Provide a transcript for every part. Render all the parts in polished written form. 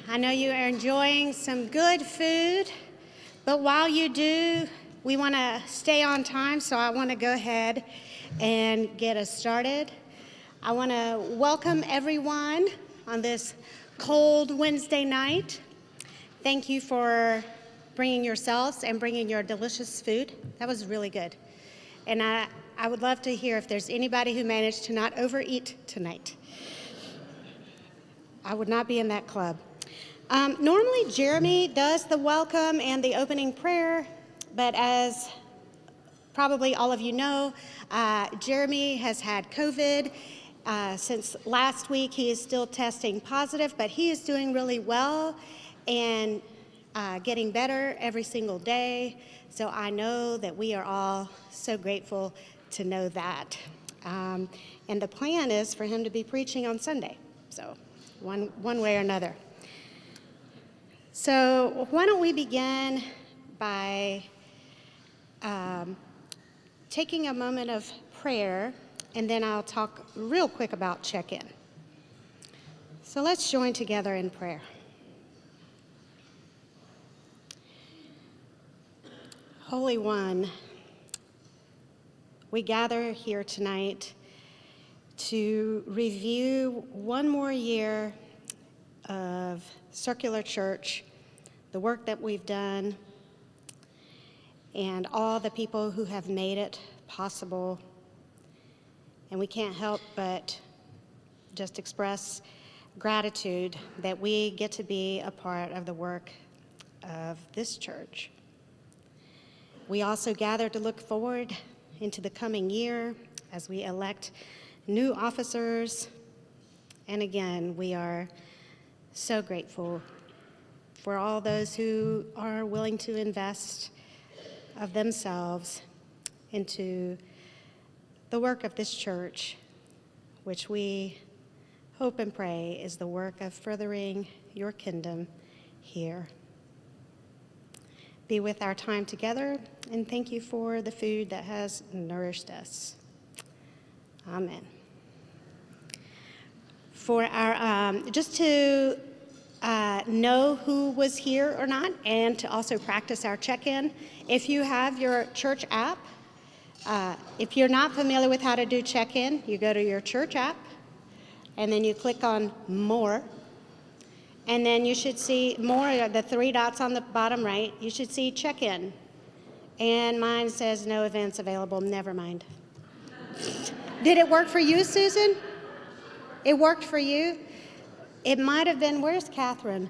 I know you are enjoying some good food, but while you do, we want to stay on time, so I want to go ahead and get us started. I want to welcome everyone on this cold Wednesday night. Thank you for bringing yourselves and bringing your delicious food. That was really good. And I would love to hear if there's anybody who managed to not overeat tonight. I would not be in that club. Normally, Jeremy does the welcome and the opening prayer, but as probably all of you know, Jeremy has had COVID. Since last week, he is still testing positive, but he is doing really well and getting better every single day. So I know that we are all so grateful to know that. And the plan is for him to be preaching on Sunday, so one way or another. So why don't we begin by taking a moment of prayer, and then I'll talk real quick about check-in. So let's join together in prayer. Holy One, we gather here tonight to review one more year of Circular Church, the work that we've done, and all the people who have made it possible. And we can't help but just express gratitude that we get to be a part of the work of this church. We also gather to look forward into the coming year as we elect new officers. And again, we are so grateful for all those who are willing to invest of themselves into the work of this church, which we hope and pray is the work of furthering your kingdom here. Be with our time together, and thank you for the food that has nourished us. Amen. For our, just to know who was here or not, and to also practice our check-in, if you have your church app, if you're not familiar with how to do check-in, you go to your church app, and then you click on More, and then you should see More, the three dots on the bottom right, you should see check-in. And mine says no events available, never mind. Did it work for you, Susan? It worked for you? It might have been, where's Catherine?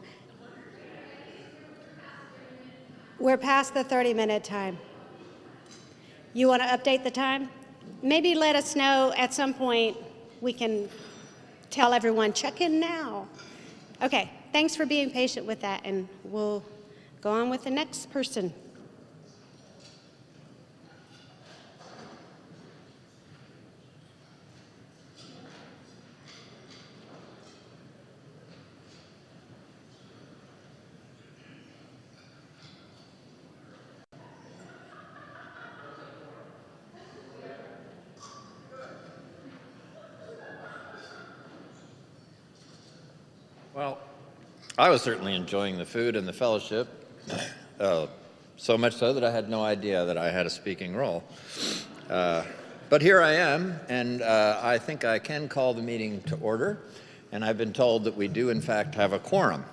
We're past the 30-minute time. You want to update the time? Maybe let us know at some point. We can tell everyone, check in now. Okay, thanks for being patient with that, and we'll go on with the next person. Well, I was certainly enjoying the food and the fellowship, so much so that I had no idea that I had a speaking role. But here I am, and I think I can call the meeting to order, and I've been told that we do, in fact, have a quorum.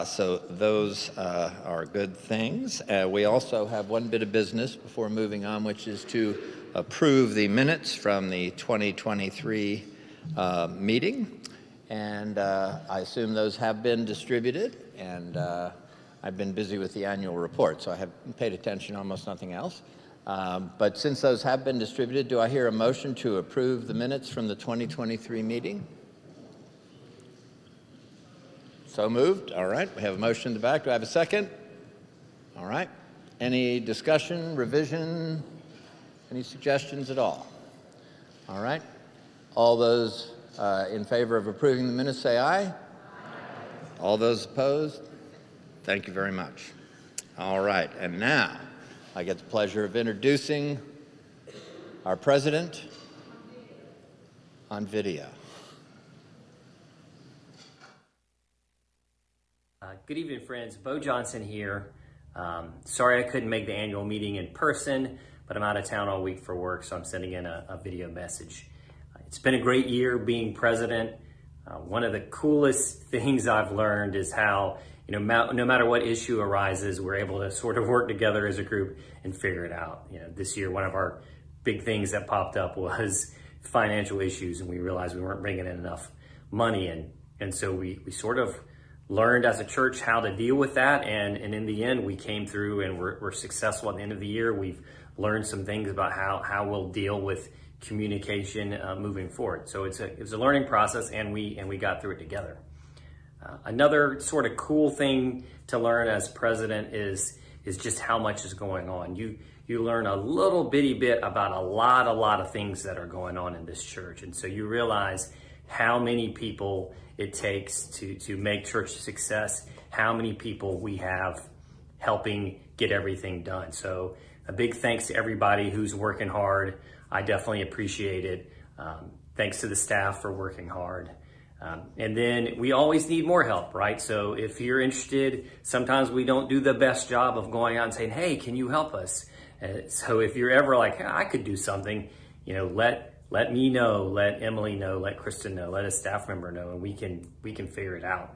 So those are good things. We also have one bit of business before moving on, which is to approve the minutes from the 2023 meeting. And I assume those have been distributed, and I've been busy with the annual report, so I have paid attention to almost nothing else. But since those have been distributed, do I hear a motion to approve the minutes from the 2023 meeting? So moved. All right, we have a motion in the back. Do I have a second? All right. Any discussion, revision, any suggestions at all? All right. All those in favor of approving the minutes, say aye. Aye. All those opposed? Thank you very much. All right, and now I get the pleasure of introducing our president on video. Good evening, friends. Bo Johnson here. Sorry I couldn't make the annual meeting in person, but I'm out of town all week for work, so I'm sending in a video message. It's been a great year being president. One of the coolest things I've learned is how, no matter what issue arises, we're able to sort of work together as a group and figure it out. This year, one of our big things that popped up was financial issues, and we realized we weren't bringing in enough money in. And so we sort of learned as a church how to deal with that, and in the end we came through and we're successful at the end of the year. We've learned some things about how we'll deal with communication moving forward. So it was a learning process, and we got through it together. Another sort of cool thing to learn as president is just how much is going on. You learn a little bitty bit about a lot of things that are going on in this church, and so you realize how many people it takes to make church a success, how many people we have helping get everything done. So a big thanks to everybody who's working hard. I definitely appreciate it. Thanks to the staff for working hard. And then we always need more help, right? So if you're interested, sometimes we don't do the best job of going out and saying, hey, can you help us? So if you're ever like, I could do something, let me know, let Emily know, let Kristen know, let a staff member know, and we can figure it out.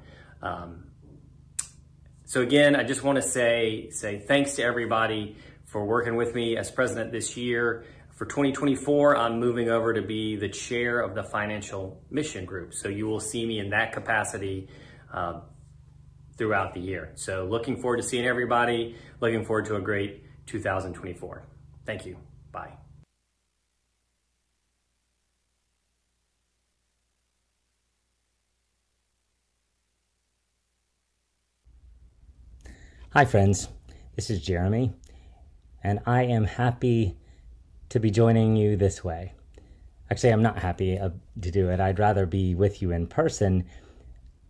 So again, I just want to say thanks to everybody for working with me as president this year. For 2024, I'm moving over to be the chair of the financial mission group. So you will see me in that capacity throughout the year. So looking forward to seeing everybody, looking forward to a great 2024. Thank you. Bye. Hi friends, this is Jeremy, and I am happy to be joining you this way. Actually, I'm not happy to do it. I'd rather be with you in person,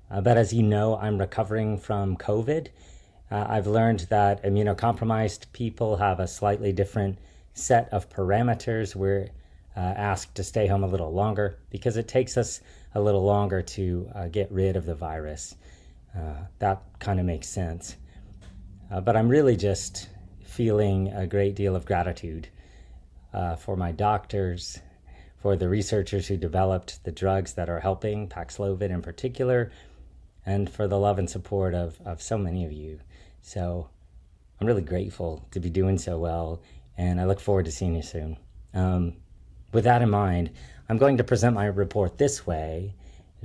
but as you know, I'm recovering from COVID. I've learned that immunocompromised people have a slightly different set of parameters. We're asked to stay home a little longer because it takes us a little longer to get rid of the virus. That kind of makes sense. But I'm really just feeling a great deal of gratitude for my doctors, for the researchers who developed the drugs that are helping, Paxlovid in particular, and for the love and support of so many of you. So I'm really grateful to be doing so well, and I look forward to seeing you soon. With that in mind, I'm going to present my report this way,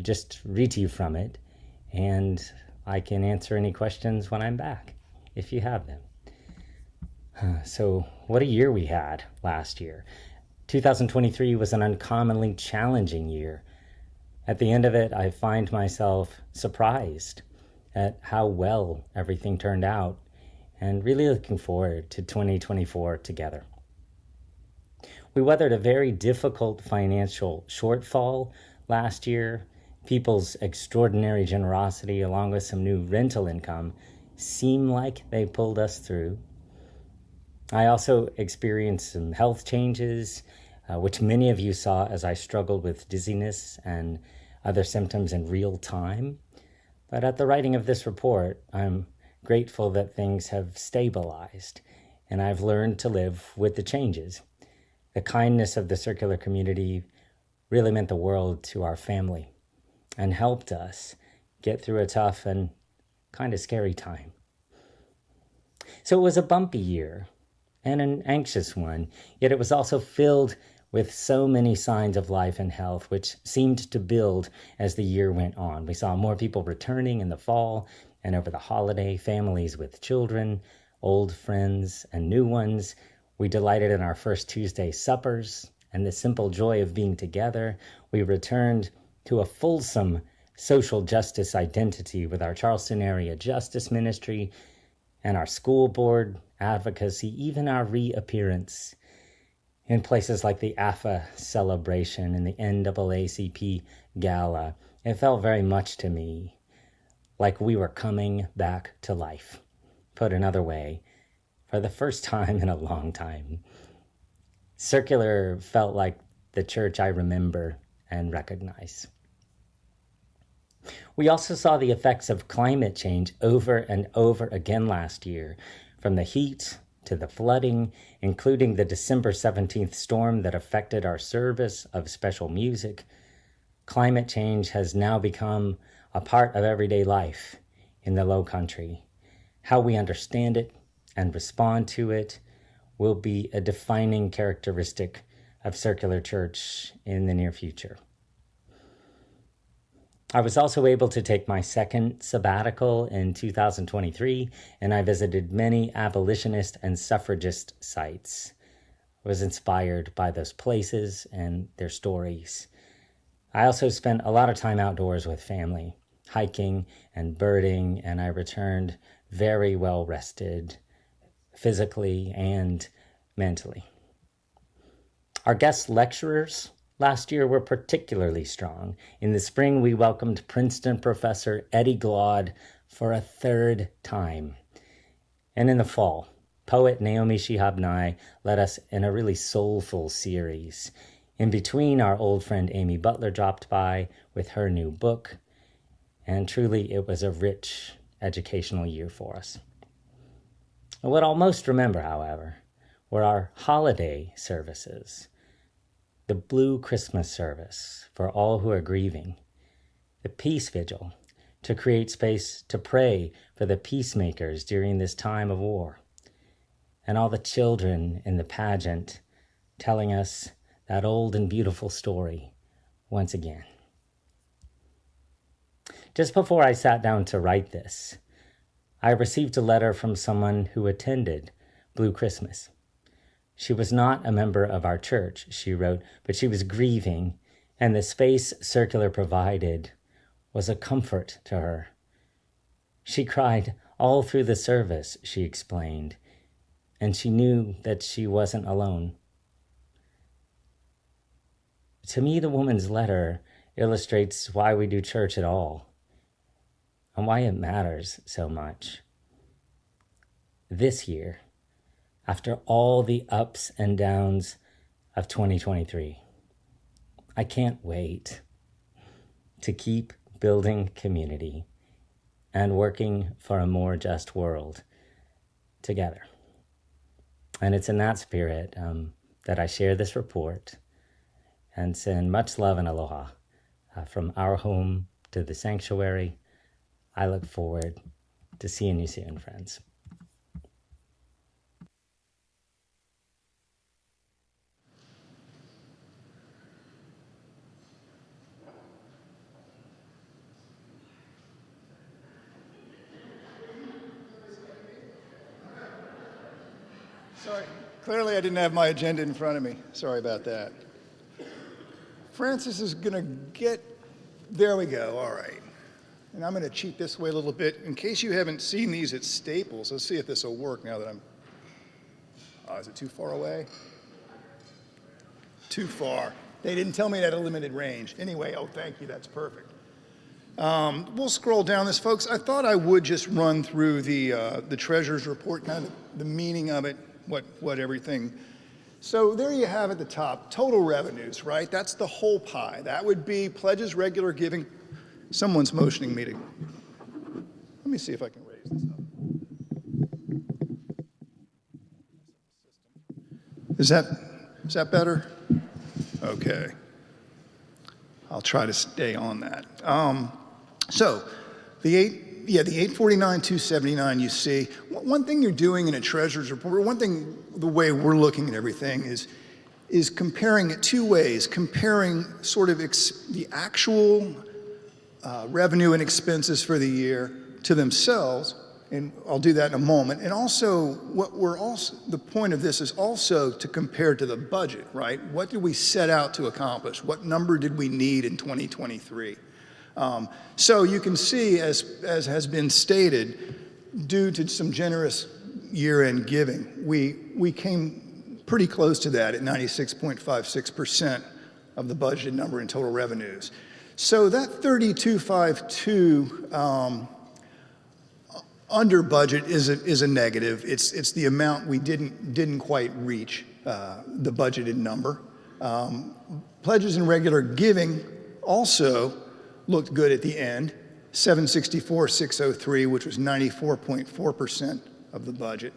just read to you from it, and I can answer any questions when I'm back, if you have them. So what a year we had last year. 2023 was an uncommonly challenging year. At the end of it, I find myself surprised at how well everything turned out, and really looking forward to 2024 together. We weathered a very difficult financial shortfall last year. People's extraordinary generosity, along with some new rental income, seem like they pulled us through. I also experienced some health changes, which many of you saw as I struggled with dizziness and other symptoms in real time. But at the writing of this report, I'm grateful that things have stabilized, and I've learned to live with the changes. The kindness of the circular community really meant the world to our family and helped us get through a tough and kind of scary time. So it was a bumpy year and an anxious one, yet it was also filled with so many signs of life and health, which seemed to build as the year went on. We saw more people returning in the fall and over the holiday, families with children, old friends and new ones. We delighted in our first Tuesday suppers and the simple joy of being together. We returned to a fulsome social justice identity with our Charleston Area Justice Ministry and our school board advocacy, even our reappearance in places like the AFA celebration and the NAACP gala. It felt very much to me like we were coming back to life. Put another way, for the first time in a long time, Circular felt like the church I remember and recognize. We also saw the effects of climate change over and over again last year, from the heat to the flooding, including the December 17th storm that affected our service of special music. Climate change has now become a part of everyday life in the Low Country. How we understand it and respond to it will be a defining characteristic of Circular Church in the near future. I was also able to take my second sabbatical in 2023, and I visited many abolitionist and suffragist sites. I was inspired by those places and their stories. I also spent a lot of time outdoors with family, hiking and birding, and I returned very well rested, physically and mentally. Our guest lecturers last year were particularly strong. In the spring, we welcomed Princeton professor Eddie Glaude for a third time. And in the fall, poet Naomi Shihab Nye led us in a really soulful series. In between, our old friend Amy Butler dropped by with her new book, and truly it was a rich educational year for us. What I'll most remember, however, were our holiday services. The Blue Christmas service for all who are grieving, the Peace Vigil to create space to pray for the peacemakers during this time of war, and all the children in the pageant telling us that old and beautiful story once again. Just before I sat down to write this, I received a letter from someone who attended Blue Christmas. She was not a member of our church, she wrote, but she was grieving, and the space Circular provided was a comfort to her. She cried all through the service, she explained, and she knew that she wasn't alone. To me, the woman's letter illustrates why we do church at all and why it matters so much. This year, after all the ups and downs of 2023, I can't wait to keep building community and working for a more just world together. And it's in that spirit that I share this report and send much love and aloha from our home to the sanctuary. I look forward to seeing you soon, friends. Sorry, clearly I didn't have my agenda in front of me. Sorry about that. Francis is gonna there we go, all right. And I'm gonna cheat this way a little bit. In case you haven't seen these at Staples, let's see if this will work now that is it too far away? Too far. They didn't tell me it had a limited range. Anyway, oh, thank you, that's perfect. We'll scroll down this, folks. I thought I would just run through the treasurer's report, kind of the meaning of it, what everything. So there you have at the top, total revenues, right? That's the whole pie. That would be pledges, regular giving. Someone's motioning me to, let me see if I can raise this up. Is that better? Okay. I'll try to stay on that. So the 849,279 you see, one thing you're doing in a treasurer's report, one thing, the way we're looking at everything is comparing it two ways, comparing sort of the actual revenue and expenses for the year to themselves, and I'll do that in a moment, and also the point of this is also to compare to the budget, right? What did we set out to accomplish? What number did we need in 2023? So you can see, as has been stated, due to some generous year-end giving, we came pretty close to that at 96.56% of the budgeted number in total revenues. So that 3252 under budget is a negative. It's the amount we didn't quite reach the budgeted number. Pledges and regular giving also looked good at the end. 764,603, which was 94.4% of the budget.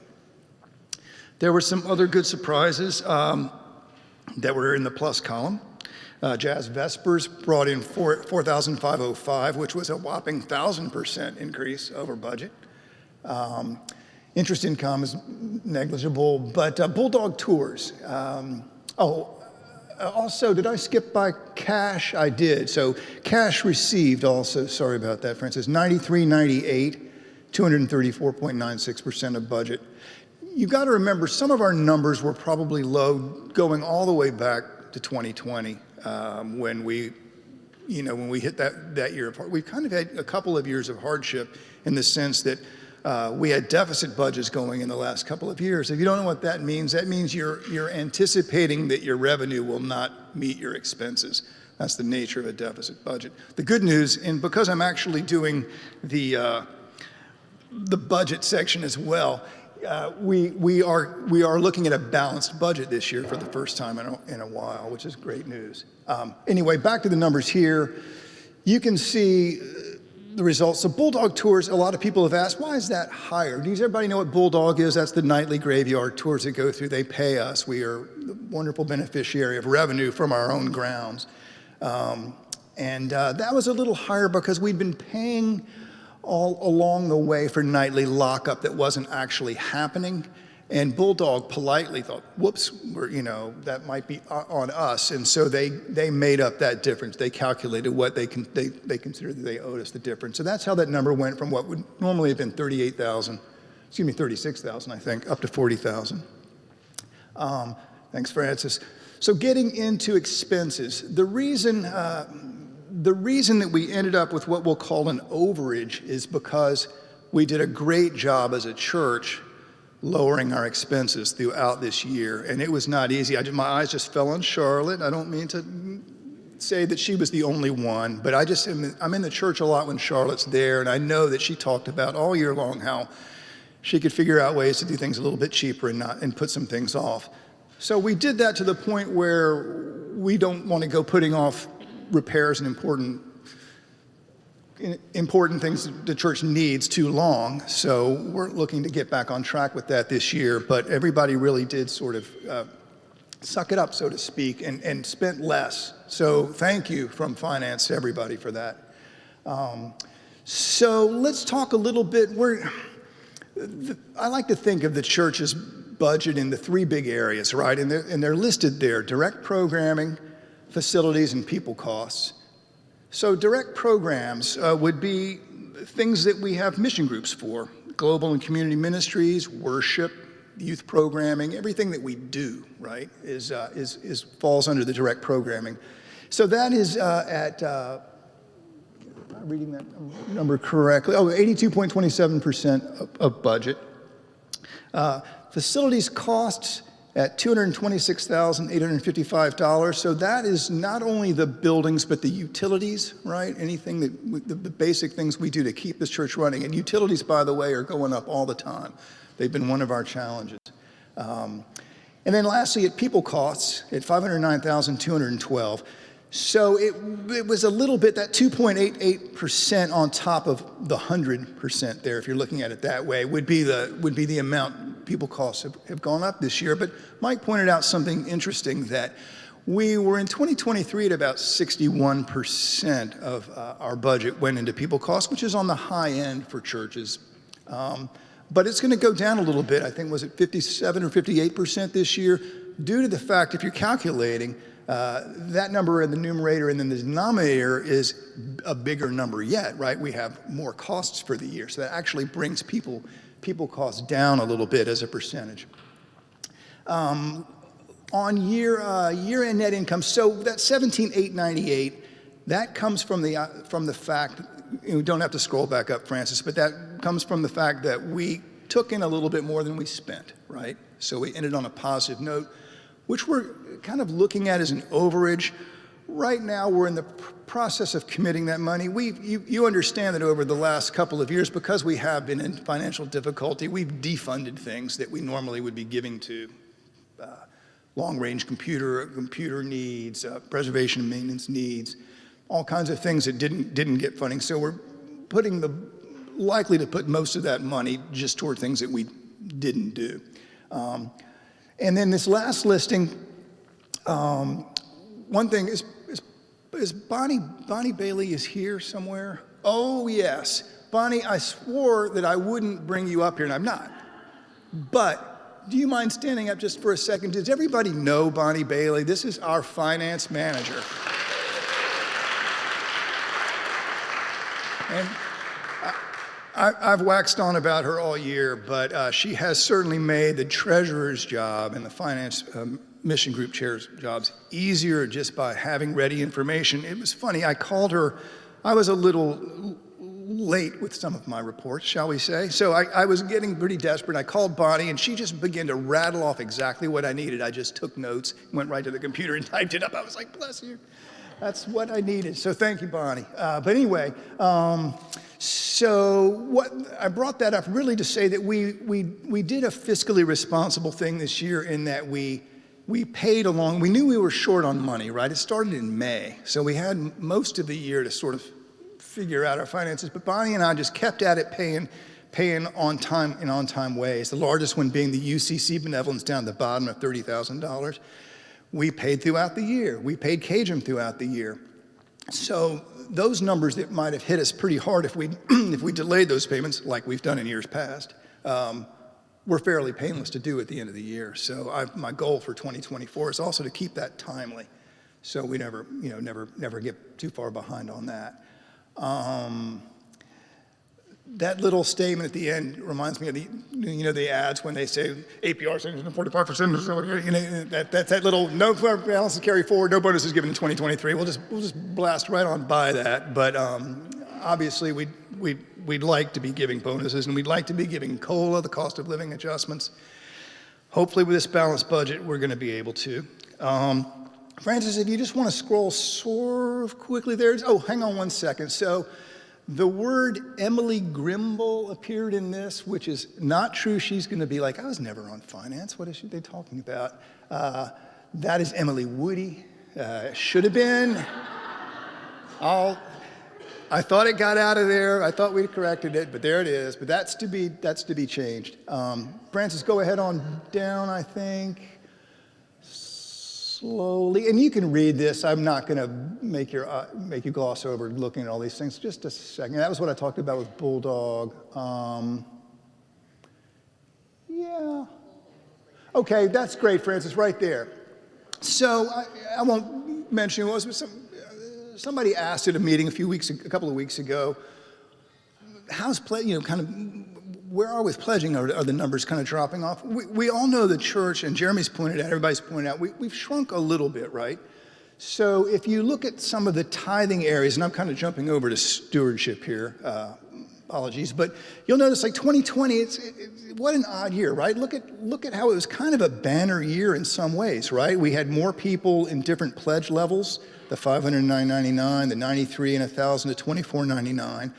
There were some other good surprises that were in the plus column. Jazz Vespers brought in 4,505, which was a whopping 1,000% increase over budget. Interest income is negligible, but Bulldog Tours. Also, did I skip by cash? I did. So cash received also, sorry about that, Francis, 9398, 234.96% of budget. You got to remember, some of our numbers were probably low going all the way back to 2020 when we hit that year apart. We've kind of had a couple of years of hardship in the sense that we had deficit budgets going in the last couple of years. If you don't know what that means you're anticipating that your revenue will not meet your expenses. That's the nature of a deficit budget. The good news, and because I'm actually doing the budget section as well, we are looking at a balanced budget this year for the first time in a while, which is great news. Anyway, back to the numbers here. You can see the results. So Bulldog Tours, a lot of people have asked, why is that higher? Does everybody know what Bulldog is? That's the nightly graveyard tours that go through. They pay us. We are the wonderful beneficiary of revenue from our own grounds. That was a little higher because we'd been paying all along the way for nightly lockup that wasn't actually happening. And Bulldog politely thought, whoops, that might be on us. And so they made up that difference. They calculated what they considered that they owed us the difference. So that's how that number went from what would normally have been 36,000, I think, up to 40,000. Thanks, Francis. So getting into expenses, the reason that we ended up with what we'll call an overage is because we did a great job as a church lowering our expenses throughout this year, and it was not easy. My eyes just fell on Charlotte. I don't mean to say that she was the only one, but I'm in the church a lot when Charlotte's there, and I know that she talked about all year long how she could figure out ways to do things a little bit cheaper and put some things off. So we did that to the point where we don't want to go putting off repairs and important things the church needs too long. So we're looking to get back on track with that this year, but everybody really did sort of suck it up, so to speak, and spent less. So thank you from finance to everybody for that. So let's talk a little bit. I like to think of the church's budget in the three big areas, right? And they're listed there: direct programming, facilities, and people costs. So direct programs would be things that we have mission groups for: global and community ministries, worship, youth programming. Everything that we do, right, falls under the direct programming. So that is at, am I reading that number correctly? 82.27% of budget. Facilities costs at $226,855. So that is not only the buildings, but the utilities, right? Anything the basic things we do to keep this church running. And utilities, by the way, are going up all the time. They've been one of our challenges. And then lastly, at people costs at $509,212. So it was a little bit, that 2.88% on top of the 100% there, if you're looking at it that way, would be the amount people costs have gone up this year. But Mike pointed out something interesting, that we were in 2023 at about 61% of our budget went into people costs, which is on the high end for churches. But it's going to go down a little bit. I think, was it 57 or 58% this year, due to the fact, if you're calculating, that number in the numerator and then the denominator is a bigger number yet, right? We have more costs for the year. So that actually brings people costs down a little bit as a percentage. On year-end net income, so that 17,898, that comes from the fact, you don't have to scroll back up, Francis, but that comes from the fact that we took in a little bit more than we spent, right? So we ended on a positive note, which we're kind of looking at as an overage. Right now, we're in the process of committing that money. You understand that over the last couple of years, because we have been in financial difficulty, we've defunded things that we normally would be giving to long-range computer needs, preservation and maintenance needs. all kinds of things that didn't get funding. So we're likely to put most of that money just toward things that we didn't do. And then this last listing, one thing is Bonnie Bailey is here somewhere? Oh, yes. Bonnie, I swore that I wouldn't bring you up here, and I'm not. But do you mind standing up just for a second? Does everybody know Bonnie Bailey? This is our finance manager. And I've waxed on about her all year, but she has certainly made the treasurer's job and the finance mission group chair's jobs easier just by having ready information. It was funny, I called her, I was a little late with some of my reports, shall we say. So I was getting pretty desperate. I called Bonnie, and she just began to rattle off exactly what I needed. I just took notes, went right to the computer and typed it up. I was like, bless you. That's what I needed. So thank you, Bonnie. But anyway, so I brought that up really to say that we did a fiscally responsible thing this year in that we paid along. We knew we were short on money, right? It started in May. So we had most of the year to sort of figure out our finances. But Bonnie and I just kept at it, paying on time in on-time ways. The largest one being the UCC benevolence down at the bottom of $30,000. We paid throughout the year. We paid Cajun throughout the year. So those numbers that might have hit us pretty hard if we delayed those payments, like we've done in years past, were fairly painless to do at the end of the year. So my goal for 2024 is also to keep that timely, so we never get too far behind on that. That little statement at the end reminds me of the ads when they say APR 45% or so. That little no balance to carry forward, no bonuses given in 2023. We'll just blast right on by that. But obviously we'd like to be giving bonuses, and we'd like to be giving COLA, the cost of living adjustments. Hopefully with this balanced budget, we're going to be able to. Francis, if you just want to scroll sort of quickly there. Oh, hang on one second. So the word Emily Grimble appeared in this, which is not true. She's going to be like, I was never on finance. What is they talking about? That is Emily Woody. Should have been. I thought it got out of there. I thought we'd corrected it, but there it is. But that's to be changed. Francis, go ahead on down, I think. Slowly, and you can read this. I'm not going to make you gloss over looking at all these things. Just a second. That was what I talked about with Bulldog. Yeah. Okay, that's great, Francis, right there. So I won't mention who it was, but somebody asked at a meeting a couple of weeks ago, how's where are we with pledging? Are the numbers kind of dropping off? We all know the church, and Jeremy's pointed out, everybody's pointed out, we've shrunk a little bit, right? So if you look at some of the tithing areas, and I'm kind of jumping over to stewardship here, apologies, but you'll notice like 2020, what an odd year, right? Look at how it was kind of a banner year in some ways, right? We had more people in different pledge levels, the $509.99, the $93 and $1,000 to $24.99.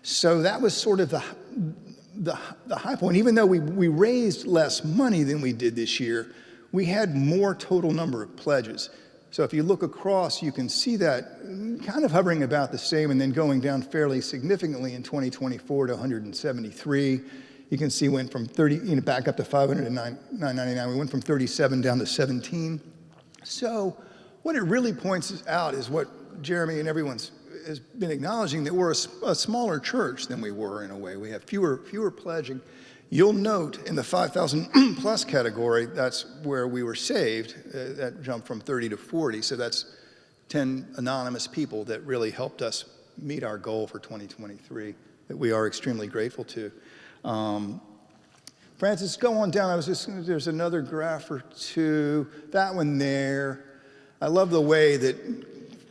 So that was sort of the high point. Even though we raised less money than we did this year, we had more total number of pledges. So if you look across, you can see that kind of hovering about the same and then going down fairly significantly in 2024 to 173. You can see went from 30, back up to 500 and 999. We went from 37 down to 17. So what it really points out is what Jeremy and everyone's has been acknowledging, that we're a smaller church than we were in a way. We have fewer pledging. You'll note in the 5,000 plus category, that's where we were saved. That jumped from 30 to 40. So that's 10 anonymous people that really helped us meet our goal for 2023 that we are extremely grateful to. Francis, go on down. There's another graph or two. That one there. I love the way that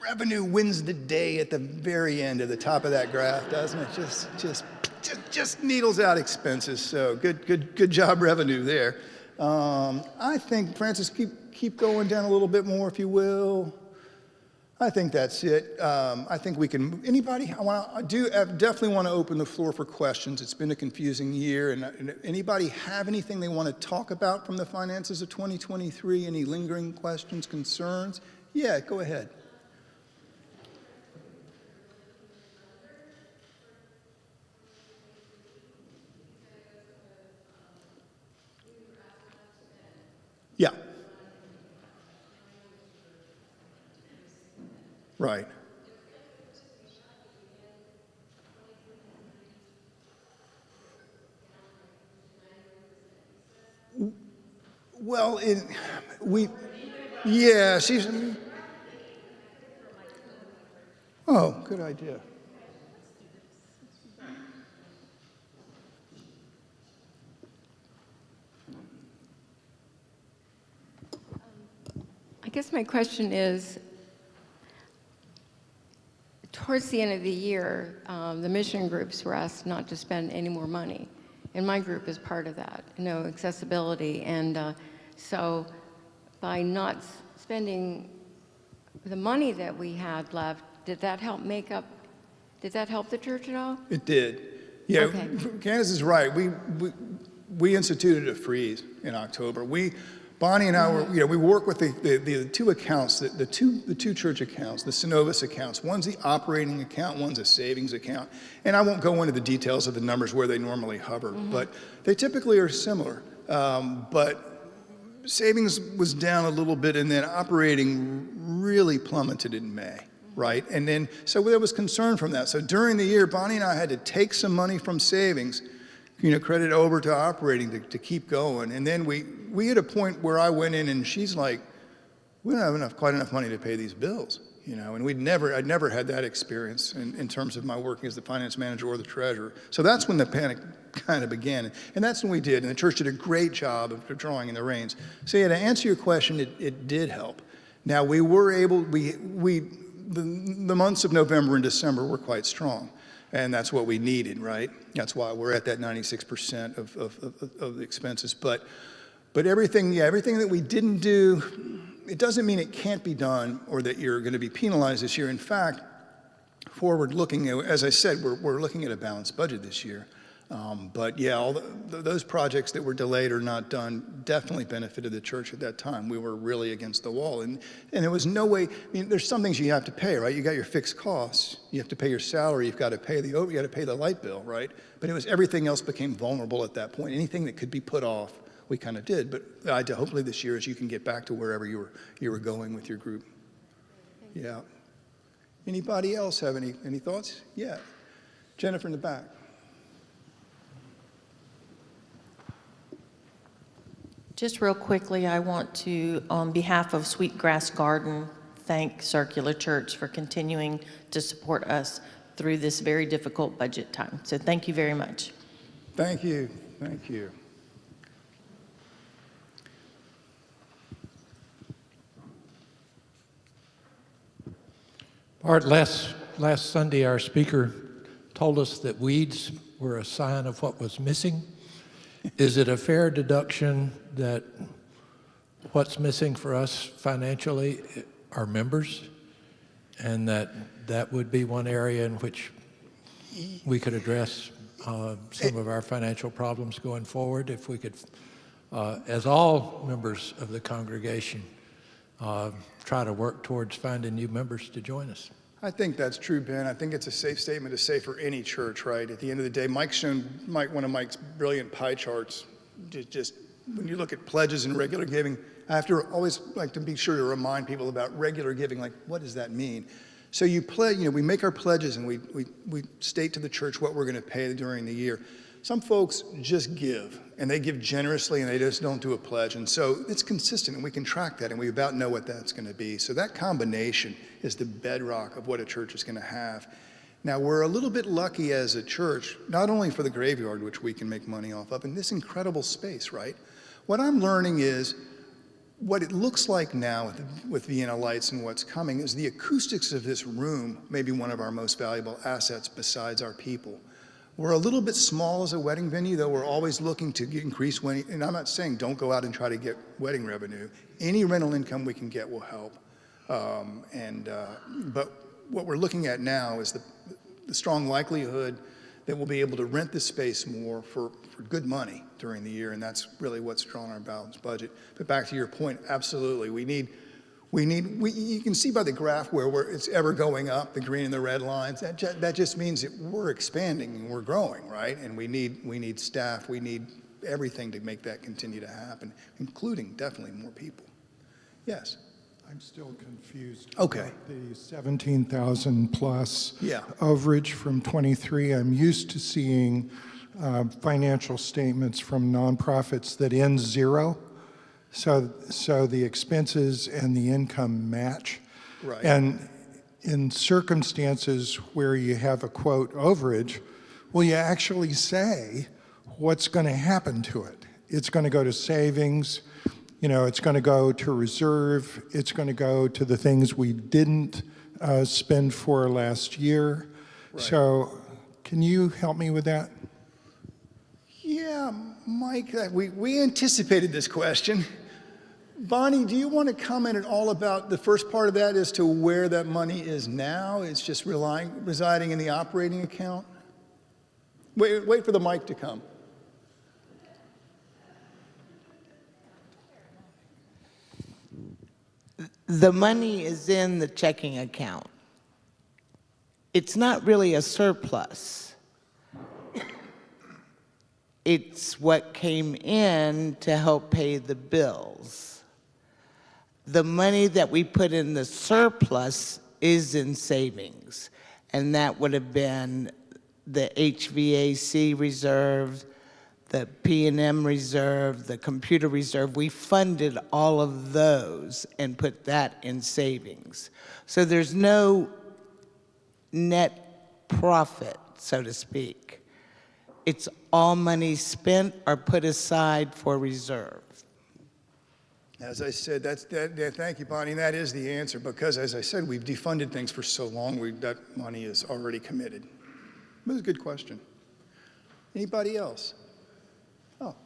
revenue wins the day at the very end of the top of that graph, doesn't it? Just needles out expenses. So good job, revenue there. I think, Francis, keep going down a little bit more, if you will. I think that's it. I think we can. Anybody? I definitely want to open the floor for questions. It's been a confusing year, and anybody have anything they want to talk about from the finances of 2023? Any lingering questions, concerns? Yeah, go ahead. Right. Well, yeah, oh, good idea. I guess my question is, towards the end of the year, the mission groups were asked not to spend any more money. And my group is part of that, accessibility. And so by not spending the money that we had left, did that help the church at all? It did. Yeah, Okay. Candace is right. We instituted a freeze in October. Bonnie and I we work with the two accounts, the two church accounts, the Synovus accounts. One's the operating account, one's a savings account. And I won't go into the details of the numbers where they normally hover, but they typically are similar. But savings was down a little bit, and then operating really plummeted in May, right? And then, so there was concern from that. So during the year, Bonnie and I had to take some money from savings, credit over to operating to keep going. And then we hit a point where I went in and she's like, we don't have quite enough money to pay these bills, and I'd never had that experience in terms of my working as the finance manager or the treasurer. So that's when the panic kind of began. And that's when we did. And the church did a great job of drawing in the reins. So yeah, to answer your question, it did help. Now we were able, the months of November and December were quite strong. And that's what we needed, right? That's why we're at that 96% of the expenses. But everything that we didn't do, it doesn't mean it can't be done or that you're going to be penalized this year. In fact, forward looking, as I said, we're looking at a balanced budget this year. But yeah, all those projects that were delayed or not done definitely benefited the church at that time. We were really against the wall, and there was no way. There's some things you have to pay, right? You got your fixed costs. You have to pay your salary. You got to pay the light bill, right? But it was everything else became vulnerable at that point. Anything that could be put off, we kind of did. But hopefully this year, as you can get back to wherever you were going with your group. Yeah. Anybody else have any thoughts? Yeah. Jennifer in the back. Just real quickly, I want to, on behalf of Sweetgrass Garden, thank Circular Church for continuing to support us through this very difficult budget time. So thank you very much. Thank you. Thank you. Art, last Sunday, our speaker told us that weeds were a sign of what was missing. Is it a fair deduction that what's missing for us financially are members, and that would be one area in which we could address some of our financial problems going forward if we could, as all members of the congregation, try to work towards finding new members to join us? I think that's true, Ben. I think it's a safe statement to say for any church, right? At the end of the day, Mike's shown one of Mike's brilliant pie charts. Just when you look at pledges and regular giving, I have to always like to be sure to remind people about regular giving. Like, what does that mean? So you pledge, we make our pledges and we state to the church what we're going to pay during the year. Some folks just give, and they give generously, and they just don't do a pledge. And so it's consistent, and we can track that, and we about know what that's going to be. So that combination is the bedrock of what a church is going to have. Now, we're a little bit lucky as a church, not only for the graveyard, which we can make money off of, in this incredible space, right? What I'm learning is what it looks like now with Vienna Lights and what's coming is the acoustics of this room may be one of our most valuable assets besides our people. We're a little bit small as a wedding venue, though we're always looking to increase wedding. And I'm not saying don't go out and try to get wedding revenue. Any rental income we can get will help. But what we're looking at now is the strong likelihood that we'll be able to rent this space more for good money during the year, and that's really what's drawn our balanced budget. But back to your point, absolutely, you can see by the graph where it's ever going up, the green and the red lines. That just means that we're expanding and we're growing, right? And we need staff, we need everything to make that continue to happen, including definitely more people. Yes. I'm still confused. Okay. About the 17,000 plus Yeah. overage from 23. I'm used to seeing financial statements from nonprofits that end zero. So the expenses and the income match. Right. And in circumstances where you have a quote overage, will you actually say what's going to happen to it? It's going to go to savings, it's going to go to reserve, it's going to go to the things we didn't spend for last year. Right. So can you help me with that? Yeah, Mike, we anticipated this question. Bonnie, do you want to comment at all about the first part of that as to where that money is now? It's just residing in the operating account? Wait for the mic to come. The money is in the checking account. It's not really a surplus. It's what came in to help pay the bills. The money that we put in the surplus is in savings, and that would have been the HVAC reserve, the P&M reserve, the computer reserve. We funded all of those and put that in savings. So there's no net profit, so to speak. It's all money spent or put aside for reserve. As I said, thank you, Bonnie. That is the answer because, as I said, we've defunded things for so long, that money is already committed. It was a good question. Anybody else? Oh.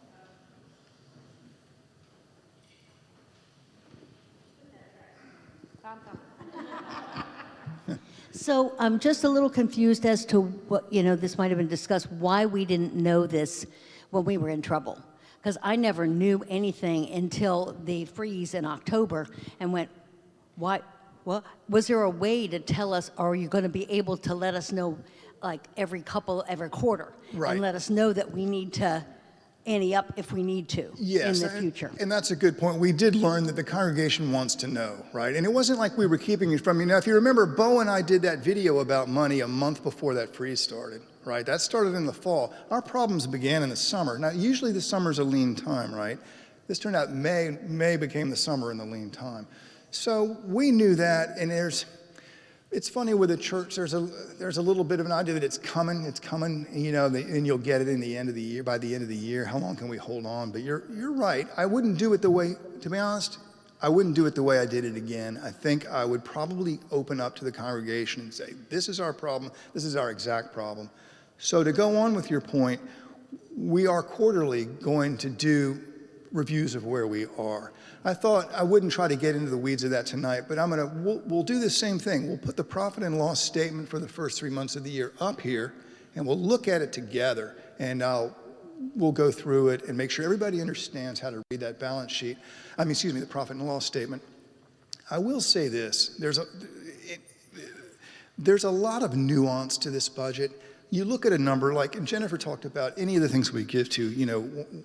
So I'm just a little confused as to what, this might have been discussed, why we didn't know this when we were in trouble. Because I never knew anything until the freeze in October and went, what? Well, was there a way to tell us, or are you going to be able to let us know like every quarter? Right. And let us know that we need to ante up if we need to Yes, in the future. and that's a good point. We did learn that the congregation wants to know, right? And it wasn't like we were keeping it from you. Now, if you remember, Bo and I did that video about money a month before that freeze started, right? That started in the fall. Our problems began in the summer. Now, usually the summer's a lean time, right? This turned out May became the summer and the lean time. So we knew that, and it's funny with the church, there's a little bit of an idea that it's coming, and you'll get it in the end of the year, by the end of the year. How long can we hold on? But you're right. I wouldn't do it the way, to be honest, I wouldn't do it the way I did it again. I think I would probably open up to the congregation and say, this is our problem, this is our exact problem. So to go on with your point, we are quarterly going to do reviews of where we are. I thought I wouldn't try to get into the weeds of that tonight, but we'll do the same thing. We'll put the profit and loss statement for the first 3 months of the year up here, and we'll look at it together, and we'll go through it and make sure everybody understands how to read that balance sheet. The profit and loss statement. I will say this, there's a lot of nuance to this budget. You look at a number like, and Jennifer talked about any of the things we give to,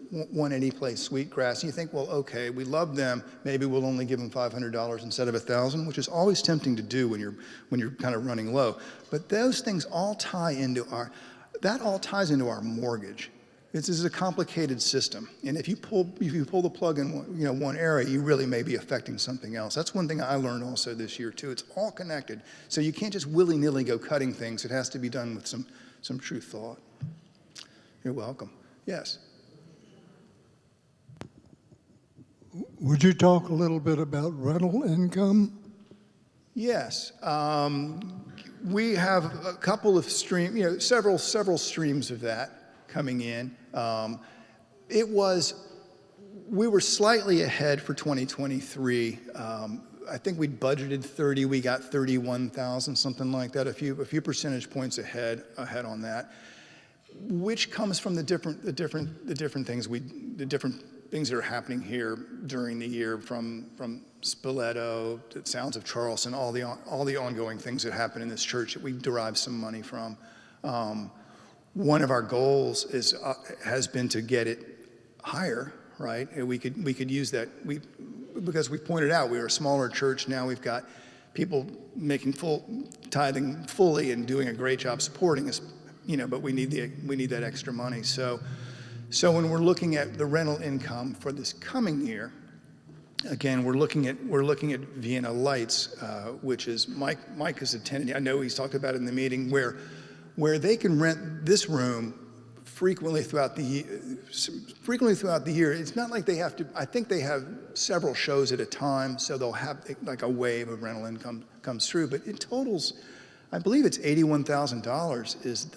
180 Place Sweetgrass, and you think, well, okay, we love them. Maybe we'll only give them $500 instead of $1,000, which is always tempting to do when you're kind of running low. But those things all tie into all ties into our mortgage. This is a complicated system, and if you pull the plug in one area, you really may be affecting something else. That's one thing I learned also this year too. It's all connected, so you can't just willy-nilly go cutting things. It has to be done with some true thought. You're welcome. Yes. Would you talk a little bit about rental income? Yes. We have a couple of several streams of that coming in. We were slightly ahead for 2023. I think we budgeted 30, we got 31,000, something like that, a few percentage points ahead on that, which comes from the different things that are happening here during the year, from Spoleto to Sounds of Charleston, all the ongoing things that happen in this church that we derive some money from. One of our goals has been to get it higher, right? And we could use that. Because we pointed out, we're a smaller church now. We've got people making tithing fully and doing a great job supporting us, but we need that extra money. So when we're looking at the rental income for this coming year, again, we're looking at Vienna Lights, which is Mike is attending. I know he's talked about it in the meeting where they can rent this room frequently throughout the year. It's not like they have to. I think they have several shows at a time, so they'll have like a wave of rental income comes through. But it totals, I believe it's $81,000 is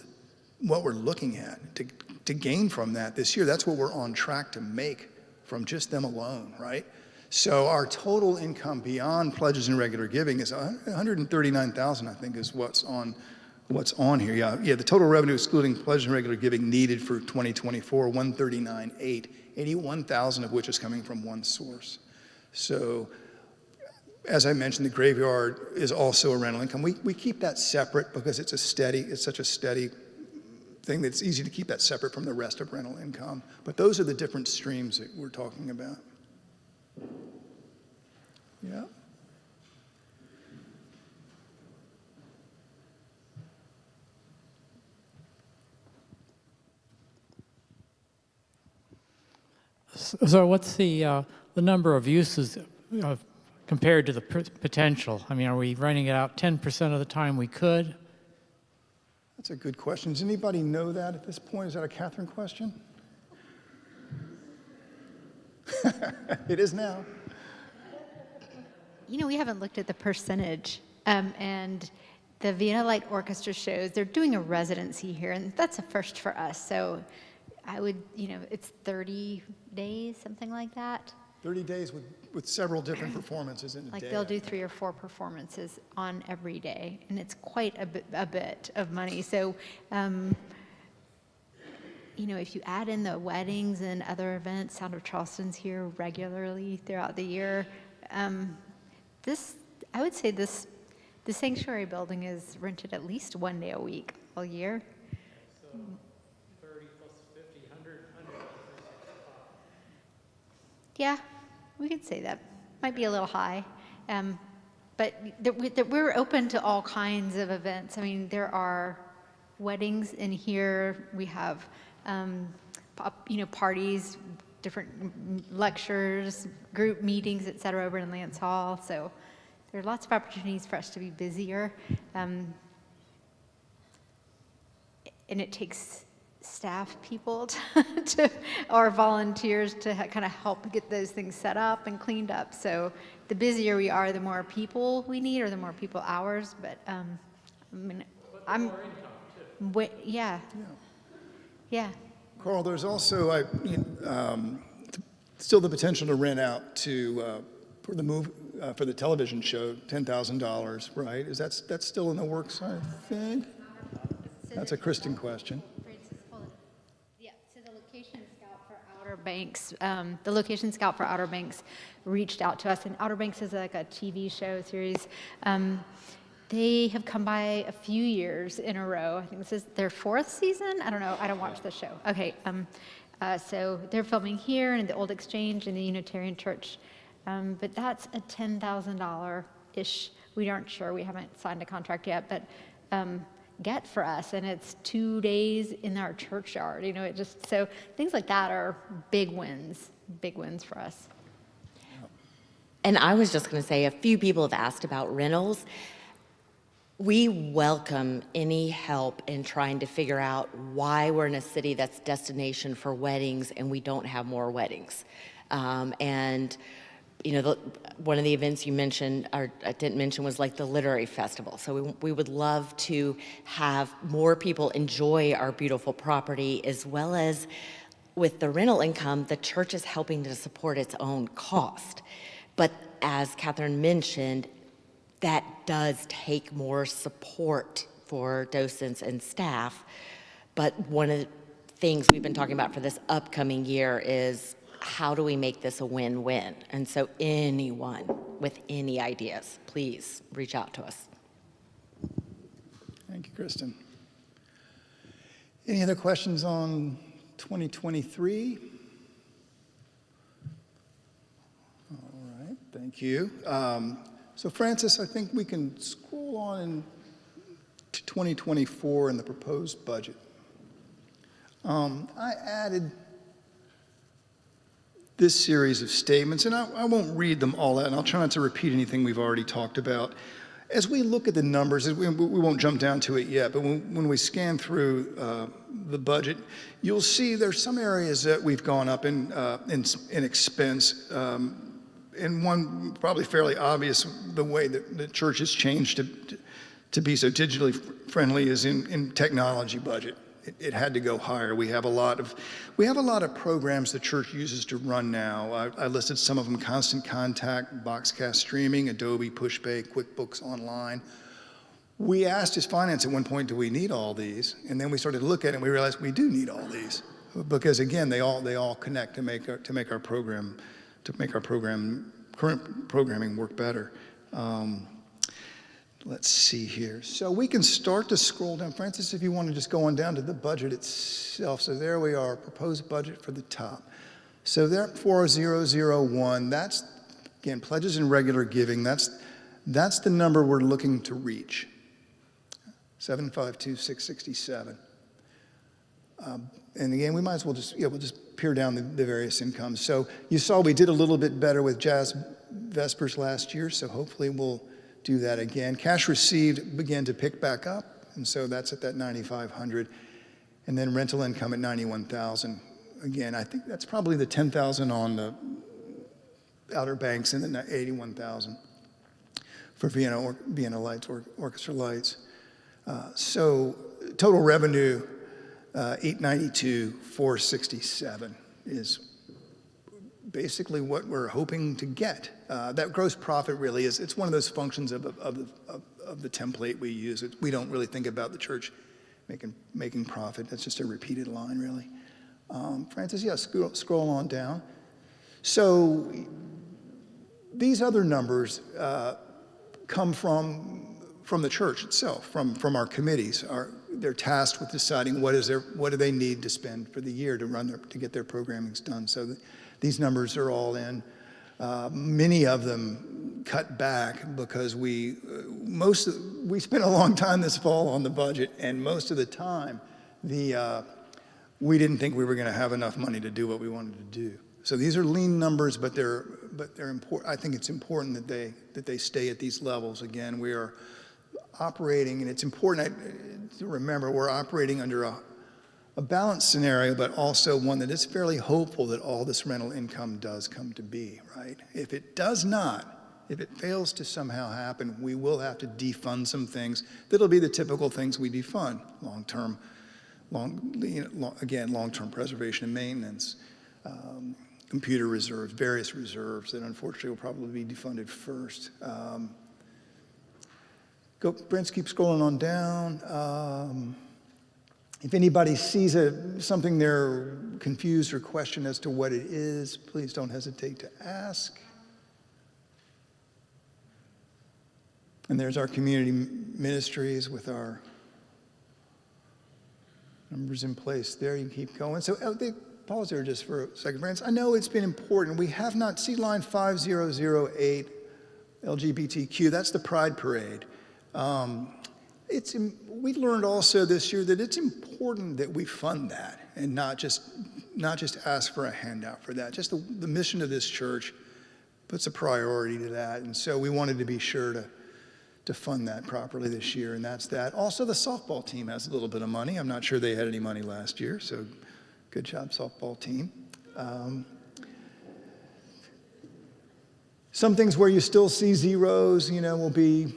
what we're looking at to gain from that this year. That's what we're on track to make from just them alone, right? So our total income beyond pledges and regular giving is $139,000, I think, is what's on here. Yeah. The total revenue excluding pledges and regular giving needed for 2024, $139,800, $81,000 of which is coming from one source. So, as I mentioned, the graveyard is also a rental income. We keep that separate because it's such a steady thing that it's easy to keep that separate from the rest of rental income. But those are the different streams that we're talking about. Yeah. So what's the number of uses compared to the potential? I mean, are we running it out 10% of the time we could? That's a good question. Does anybody know that at this point? Is that a Catherine question? It is now. We haven't looked at the percentage. And the Vienna Light Orchestra shows, they're doing a residency here, and that's a first for us. So I would, it's 30 days, something like that. 30 days with several different performances in a day. Like they'll do 3 or 4 performances on every day, and it's quite a bit of money. So, if you add in the weddings and other events, Sound of Charleston's here regularly throughout the year. I would say the sanctuary building is rented at least 1 day a week all year. So 30 plus 50, 100. Yeah, we could say that. Might be a little high. But we're open to all kinds of events. I mean, there are weddings in here. We have, parties, different lectures, group meetings, et cetera, over in Lance Hall. So there are lots of opportunities for us to be busier. And it takes staff people or volunteers to kind of help get those things set up and cleaned up. So the busier we are, the more people we need, or the more people hours. But yeah. Carl, there's also still the potential to rent out for the television show, $10,000, right? That's still in the works, I think? That's a Kristen question. Yeah, so the location scout for Outer Banks, reached out to us, and Outer Banks is like a TV show series. They have come by a few years in a row. I think this is their 4th season. I don't know. I don't watch the show. Okay. So they're filming here in the Old Exchange in the Unitarian Church. But that's a $10,000-ish. We aren't sure. We haven't signed a contract yet. But get for us, and it's 2 days in our churchyard. So things like that are big wins for us. And I was just going to say, a few people have asked about rentals. We welcome any help in trying to figure out why we're in a city that's destination for weddings and we don't have more weddings. One of the events you mentioned, or I didn't mention, was like the literary festival. So we would love to have more people enjoy our beautiful property, as well as with the rental income, the church is helping to support its own cost. But as Catherine mentioned, that does take more support for docents and staff. But one of the things we've been talking about for this upcoming year is, how do we make this a win-win? And so anyone with any ideas, please reach out to us. Thank you, Kristen. Any other questions on 2023? Thank you. So Francis, I think we can scroll on to 2024 in the proposed budget. I added this series of statements, and I won't read them all out, and I'll try not to repeat anything we've already talked about. As we look at the numbers, we won't jump down to it yet, but when we scan through the budget, you'll see there's some areas that we've gone up in expense. And one probably fairly obvious, the way that the church has changed to be so digitally friendly is in technology budget. It had to go higher. We have a lot of programs the church uses to run now. I listed some of them: Constant Contact, Boxcast Streaming, Adobe Pushpay, QuickBooks Online. We asked his finance at one point, do we need all these? And then we started to look at it and we realized we do need all these, because again, they all connect to make our current programming work better. Let's see here. So we can start to scroll down. Francis, if you want to just go on down to the budget itself. So there we are, proposed budget for the top. So there, 4001, that's, again, pledges and regular giving. That's the number we're looking to reach, 752,667. And again, we might as well we'll just peer down the various incomes. So you saw we did a little bit better with Jazz Vespers last year, so hopefully we'll do that again. Cash received began to pick back up, and so that's at that 9,500. And then rental income at 91,000. Again, I think that's probably the 10,000 on the Outer Banks and then 81,000 for Vienna Lights, Orchestra Lights. So total revenue, 892,467 is basically what we're hoping to get. That gross profit really is, it's one of those functions of the template we use. We don't really think about the church making profit. That's just a repeated line, really. Francis, yeah, scroll on down. So these other numbers come from the church itself, from our committees. They're tasked with deciding what do they need to spend for the year to get their programmings done. So these numbers are all in. Many of them cut back because we spent a long time this fall on the budget, and most of the time we didn't think we were going to have enough money to do what we wanted to do. So these are lean numbers, but they're important. I think it's important that they stay at these levels. Again, we are operating, and it's important to remember we're operating under a balanced scenario, but also one that is fairly hopeful that all this rental income does come to be, right? If it does not, if it fails to somehow happen, we will have to defund some things. That'll be the typical things we defund: long-term preservation and maintenance, computer reserves, various reserves that unfortunately will probably be defunded first. Brent, keep scrolling on down. If anybody sees something they're confused or questioned as to what it is, please don't hesitate to ask. And there's our community ministries with our numbers in place there. You can keep going. So pause there just for a second, friends. I know it's been important. We have not, see line 5008, LGBTQ, that's the Pride Parade. We learned also this year that it's important that we fund that and not just ask for a handout for that. Just the mission of this church puts a priority to that, and so we wanted to be sure to fund that properly this year, and that's that. Also, the softball team has a little bit of money. I'm not sure they had any money last year, so good job, softball team. Some things where you still see zeros, will be,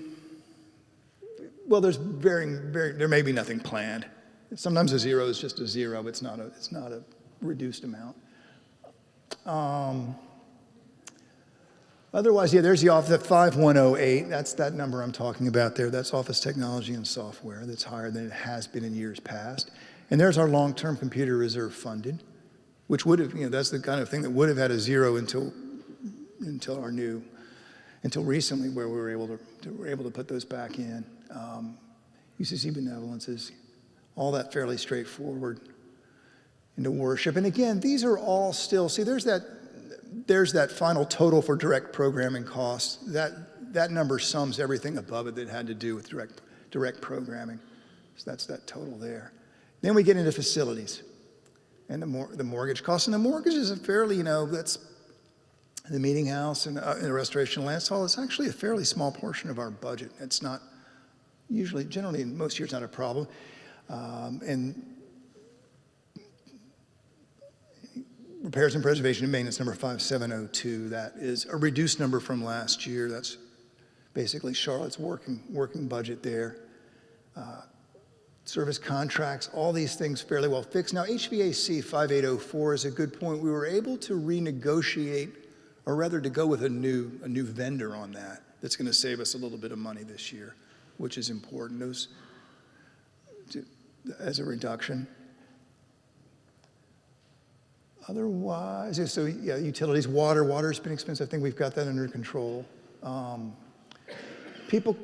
well, there may be nothing planned. Sometimes a zero is just a zero. It's not a reduced amount. Otherwise, yeah, there's the office at 5108. That's that number I'm talking about there. That's office technology and software. That's higher than it has been in years past. And there's our long-term computer reserve funded, which would have, that's the kind of thing that would have had a zero until recently, where we were able to put those back in. UCC benevolences, all that fairly straightforward into worship. And again, these are all still, see, there's that there's that final total for direct programming costs. That number sums everything above it that had to do with direct programming. So that's that total there. Then we get into facilities and the mortgage costs. And the mortgage is a fairly, that's the meeting house and the restoration of Lance Hall. It's actually a fairly small portion of our budget. It's not generally in most years, not a problem. And repairs and preservation and maintenance number 5702, that is a reduced number from last year. That's basically Charlotte's working budget there. Service contracts, all these things fairly well fixed. Now, HVAC 5804 is a good point. We were able to renegotiate, or rather to go with a new vendor on that. That's going to save us a little bit of money this year, which is important as a reduction. Otherwise, so yeah, utilities, water's been expensive. I think we've got that under control. People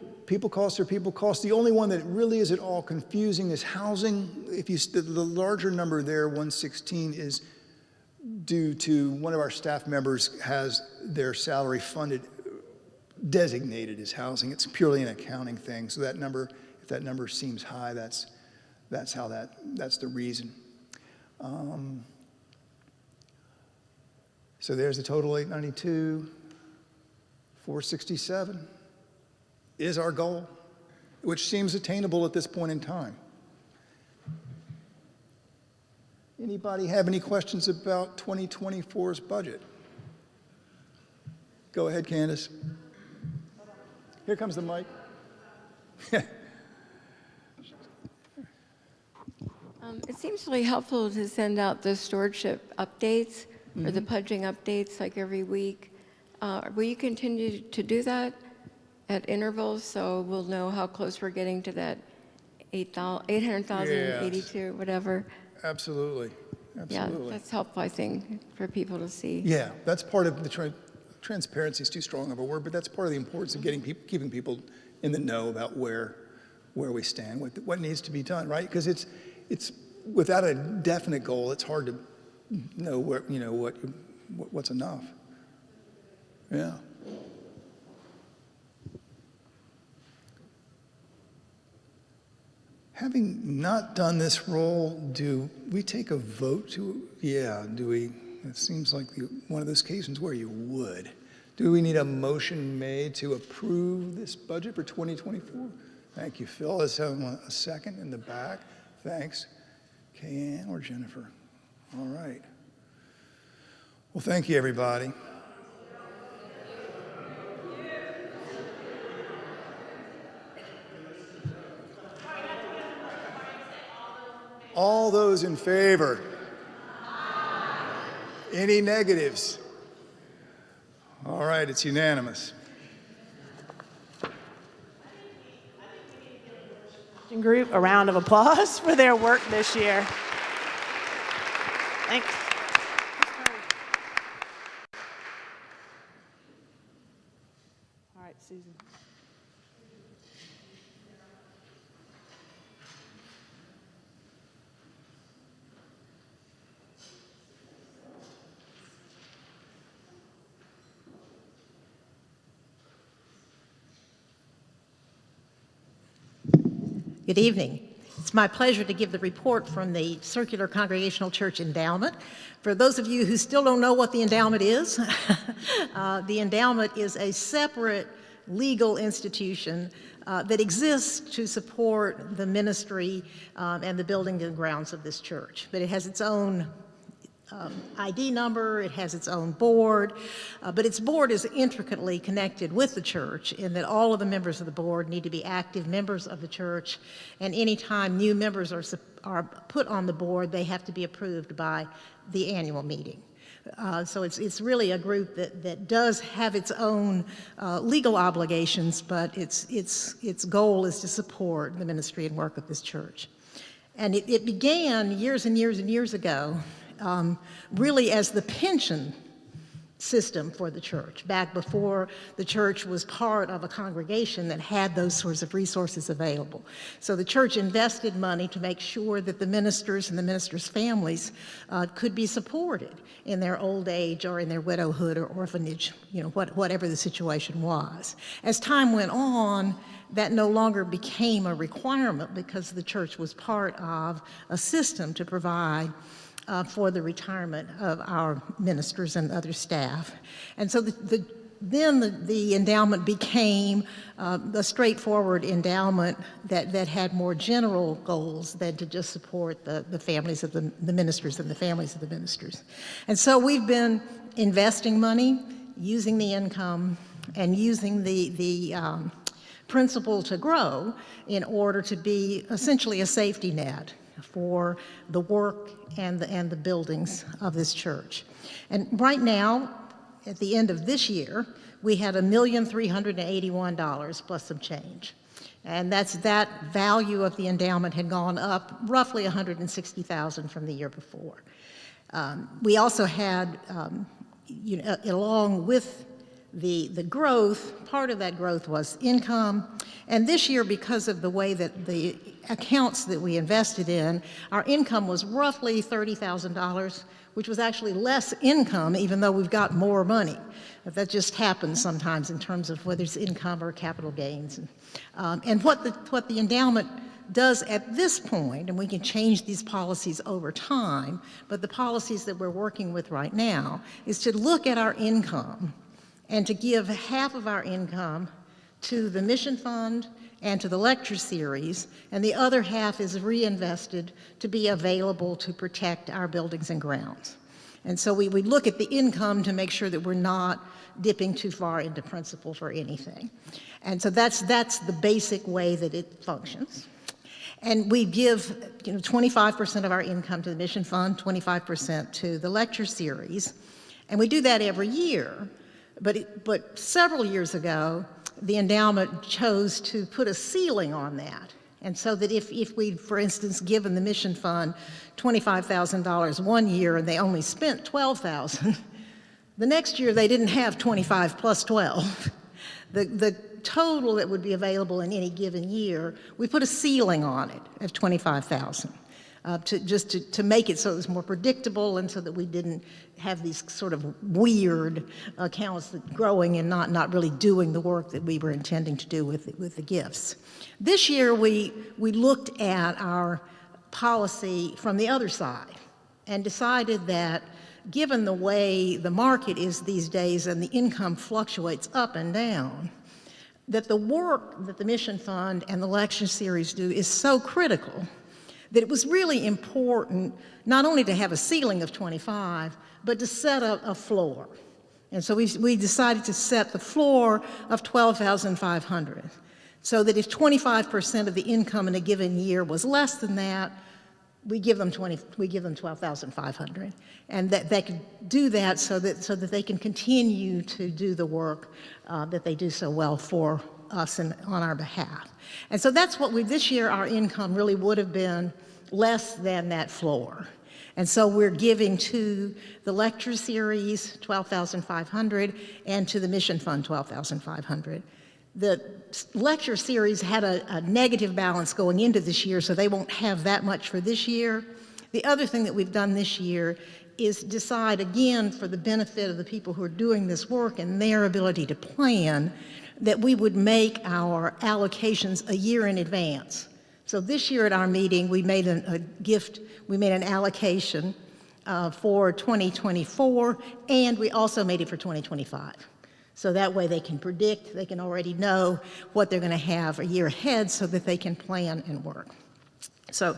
costs are people costs. The only one that really is at all confusing is housing. The larger number there, 116, is due to one of our staff members has their salary designated as housing. It's purely an accounting thing. So that number, if that number seems high, that's the reason. So there's the total 892, 467 is our goal, which seems attainable at this point in time. Anybody have any questions about 2024's budget? Go ahead, Candace. Here comes the mic. It seems really helpful to send out the stewardship updates or the pledging updates like every week. Will you continue to do that at intervals so we'll know how close we're getting to that 800,082, whatever? Absolutely. Yeah, that's helpful, I think, for people to see. Yeah, that's part of the transparency is too strong of a word, but that's part of the importance of keeping people in the know about where we stand, what needs to be done, right? Because it's without a definite goal, it's hard to know what's enough. Yeah. Having not done this role, do we take a vote to? Yeah. Do we? It seems like one of those occasions where you would. Do we need a motion made to approve this budget for 2024? Thank you, Phil. Let's have a second in the back. Thanks. Kayanne or Jennifer? All right. Well, thank you, everybody. All those in favor? Any negatives? All right, it's unanimous. Group a round of applause for their work this year. Thanks. All right, Susan. Good evening. It's my pleasure to give the report from the Circular Congregational Church Endowment. For those of you who still don't know what the endowment is, the endowment is a separate legal institution that exists to support the ministry and the building and grounds of this church. But it has its own ID number, it has its own board, but its board is intricately connected with the church in that all of the members of the board need to be active members of the church, and anytime new members are put on the board, they have to be approved by the annual meeting. So it's really a group that does have its own legal obligations, but its goal is to support the ministry and work of this church. And it began years and years and years ago really as the pension system for the church, back before the church was part of a congregation that had those sorts of resources available. So the church invested money to make sure that the ministers and the ministers' families could be supported in their old age or in their widowhood or orphanage, whatever the situation was. As time went on, that no longer became a requirement because the church was part of a system to provide for the retirement of our ministers and other staff. And so then the endowment became a straightforward endowment that had more general goals than to just support the families of the ministers and the families of the ministers. And so we've been investing money, using the income, and using the principle to grow in order to be essentially a safety net for the work and the buildings of this church. And right now, at the end of this year, we had $1,381 plus some change. And that value of the endowment had gone up roughly $160,000 from the year before. We also had, along with the growth, part of that growth was income. And this year, because of the way that the accounts that we invested in, our income was roughly $30,000, which was actually less income, even though we've got more money. That just happens sometimes in terms of whether it's income or capital gains. And what the endowment does at this point, and we can change these policies over time, but the policies that we're working with right now is to look at our income and to give half of our income to the mission fund and to the lecture series, and the other half is reinvested to be available to protect our buildings and grounds. And so we look at the income to make sure that we're not dipping too far into principal for anything. And so that's the basic way that it functions. And we give 25% of our income to the mission fund, 25% to the lecture series, and we do that every year. But several years ago, the endowment chose to put a ceiling on that. And so that if we'd, for instance, given the mission fund $25,000 one year and they only spent $12,000, the next year they didn't have 25 plus 12. The total that would be available in any given year, we put a ceiling on it of 25,000. To make it so it was more predictable and so that we didn't have these sort of weird accounts that growing and not really doing the work that we were intending to do with the gifts. This year we looked at our policy from the other side and decided that given the way the market is these days and the income fluctuates up and down, that the work that the Mission Fund and the lecture series do is so critical that it was really important not only to have a ceiling of 25, but to set a floor. And so we decided to set the floor of $12,500, so that if 25% of the income in a given year was less than that, we give them $12,500, and that they could do that so that they can continue to do the work that they do so well for us and on our behalf. And so that's what this year our income really would have been less than that floor. And so we're giving to the lecture series $12,500 and to the mission fund $12,500. The lecture series had a negative balance going into this year, so they won't have that much for this year. The other thing that we've done this year is decide, again, for the benefit of the people who are doing this work and their ability to plan, that we would make our allocations a year in advance. So this year at our meeting, we made an allocation for 2024, and we also made it for 2025. So that way they can predict, they can already know what they're going to have a year ahead so that they can plan and work. So,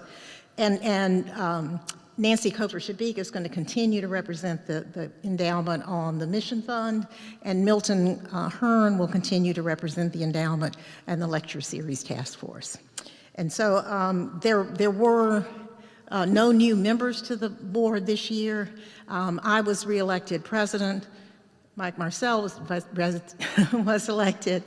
Nancy Koper-Shabik is going to continue to represent the endowment on the Mission Fund, and Milton Hearn will continue to represent the endowment and the lecture series task force. And so there were no new members to the board this year. I was reelected president. Mike Marcel was elected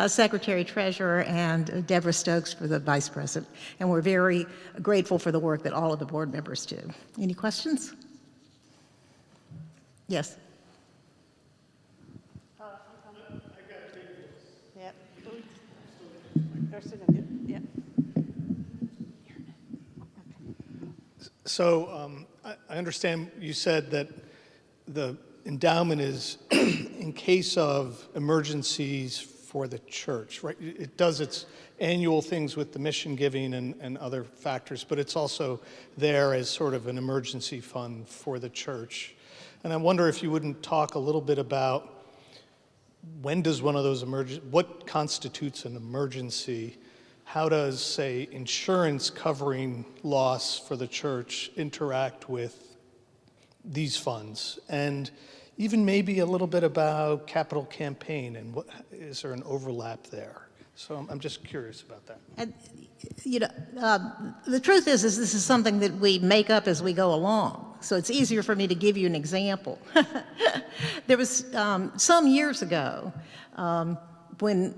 secretary-treasurer, and Deborah Stokes for the vice president. And we're very grateful for the work that all of the board members do. Any questions? Yes. So I understand you said that the endowment is in case of emergencies for the church, right? It does its annual things with the mission giving and other factors, but it's also there as sort of an emergency fund for the church. And I wonder if you wouldn't talk a little bit about when does one of those what constitutes an emergency? How does, say, insurance covering loss for the church interact with these funds? And even maybe a little bit about capital campaign and is there an overlap there? So I'm just curious about that. And, the truth is this is something that we make up as we go along. So it's easier for me to give you an example. There was some years ago when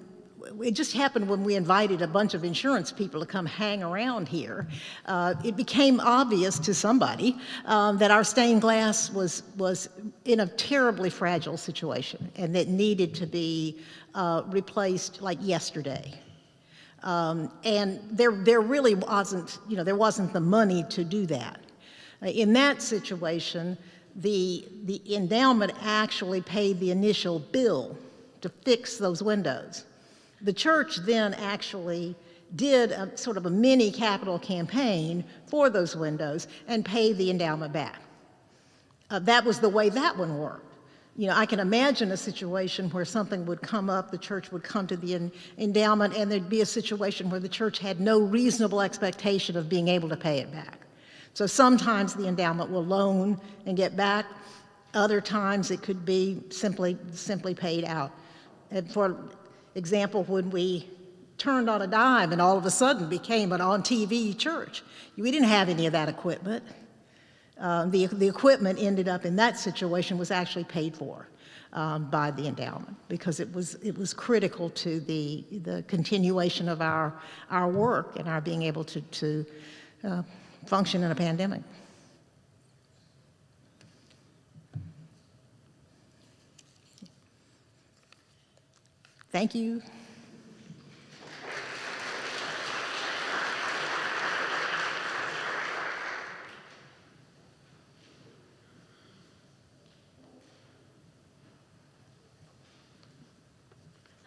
it just happened when we invited a bunch of insurance people to come hang around here. It became obvious to somebody that our stained glass was in a terribly fragile situation and that needed to be replaced like yesterday. And there really wasn't, there wasn't the money to do that. In that situation, the endowment actually paid the initial bill to fix those windows. The church then actually did a sort of a mini capital campaign for those windows and paid the endowment back. That was the way that one worked. I can imagine a situation where something would come up, the church would come to the endowment, and there'd be a situation where the church had no reasonable expectation of being able to pay it back. So sometimes the endowment will loan and get back. Other times it could be simply paid out. And for example, when we turned on a dime and all of a sudden became an on-TV church, we didn't have any of that equipment. The equipment ended up in that situation was actually paid for by the endowment because it was critical to the continuation of our work and our being able to function in a pandemic. Thank you.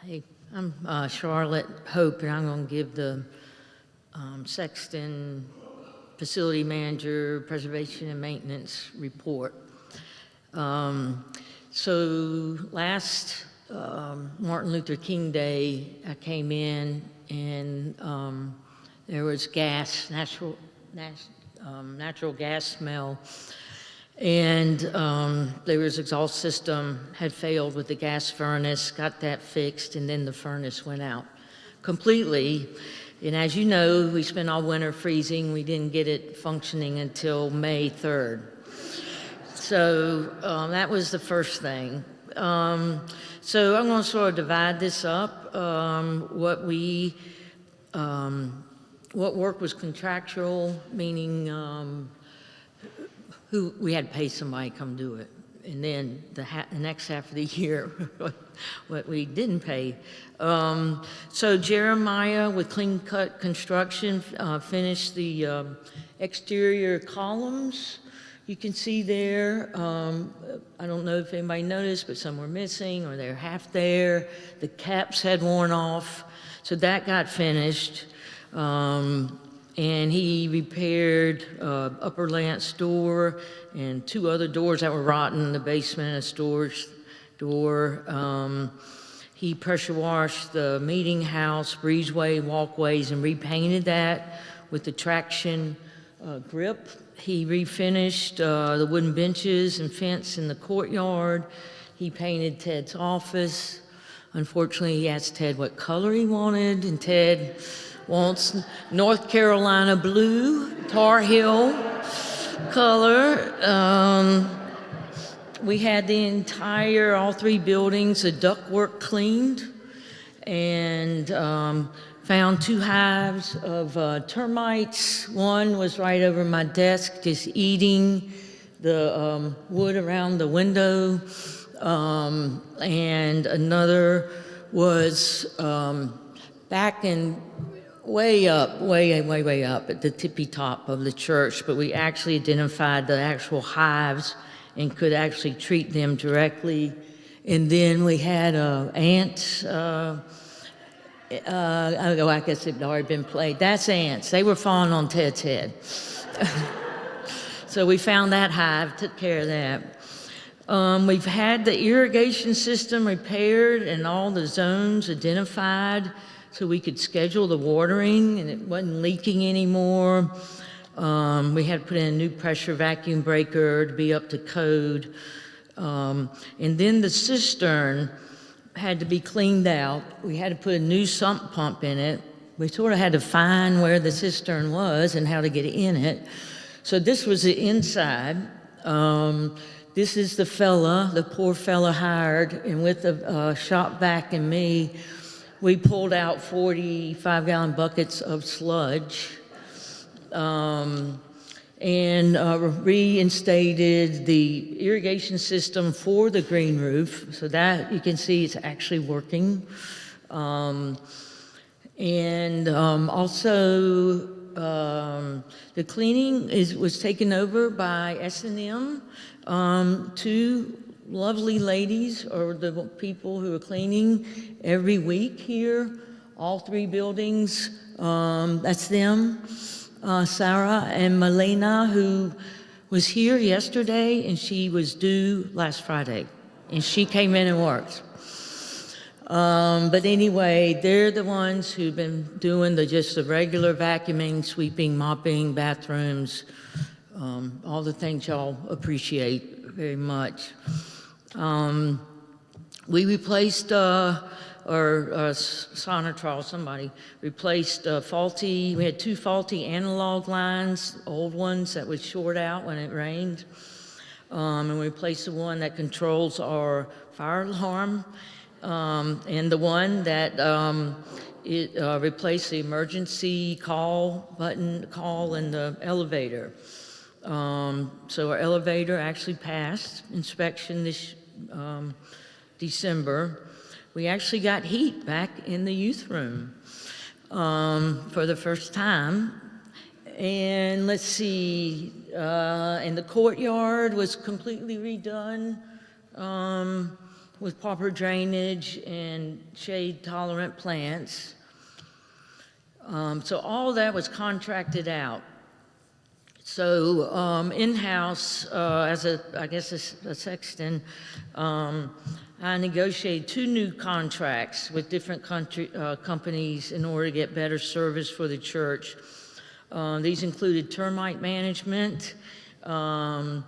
Hey, I'm Charlotte Hope, and I'm going to give the Sexton Facility Manager Preservation and Maintenance report. So last Martin Luther King Day, I came in and there was natural gas smell. And there was exhaust system had failed with the gas furnace, got that fixed, and then the furnace went out completely. And as you know, we spent all winter freezing. We didn't get it functioning until May 3rd. So that was the first thing. So I'm going to sort of divide this up. What work was contractual, meaning who we had to pay somebody to come do it. And then the next half of the year, what we didn't pay. So Jeremiah with Clean Cut Construction finished the exterior columns. You can see there, I don't know if anybody noticed, but some were missing or they're half there. The caps had worn off, so that got finished. And he repaired upper Lance door and 2 other doors that were rotten, the basement, a storage door. He pressure washed the meeting house, breezeway, walkways, and repainted that with the traction grip. He refinished the wooden benches and fence in the courtyard. He painted Ted's office. Unfortunately, he asked Ted what color he wanted, and Ted wants North Carolina blue, Tar Heel color. We had the all 3 buildings, the ductwork cleaned, and found 2 hives of termites. One was right over my desk, just eating the wood around the window, and another was back in way up, way up at the tippy top of the church, but we actually identified the actual hives and could actually treat them directly. And then we had ants. I guess they've already been played. That's ants. They were falling on Ted's head. So we found that hive, took care of that. We've had the irrigation system repaired and all the zones identified so we could schedule the watering and it wasn't leaking anymore. We had to put in a new pressure vacuum breaker to be up to code. And then the cistern had to be cleaned out. We had to put a new sump pump in it. We sort of had to find where the cistern was and how to get in it. So this was the inside. This is the poor fella hired, and with the shop vac and me, we pulled out 45-gallon buckets of sludge and reinstated the irrigation system for the green roof, so that you can see it's actually working. Also, the cleaning was taken over by S&M. Two lovely ladies are the people who are cleaning every week here, all three buildings. That's them, Sarah and Malena, who was here yesterday, and she was due last Friday, and she came in and worked. But anyway, they're the ones who've been doing just the regular vacuuming, sweeping, mopping, bathrooms, all the things y'all appreciate very much. We replaced, Sonatrol, somebody replaced we had two faulty analog lines, old ones that would short out when it rained. And we replaced the one that controls our fire alarm. And the one that replaced the emergency call in the elevator. So our elevator actually passed inspection this December. We actually got heat back in the youth room for the first time. And let's see, and the courtyard was completely redone. With proper drainage and shade-tolerant plants. So all that was contracted out. So in-house, as a sexton, I negotiated 2 new contracts with different companies in order to get better service for the church. These included termite management, and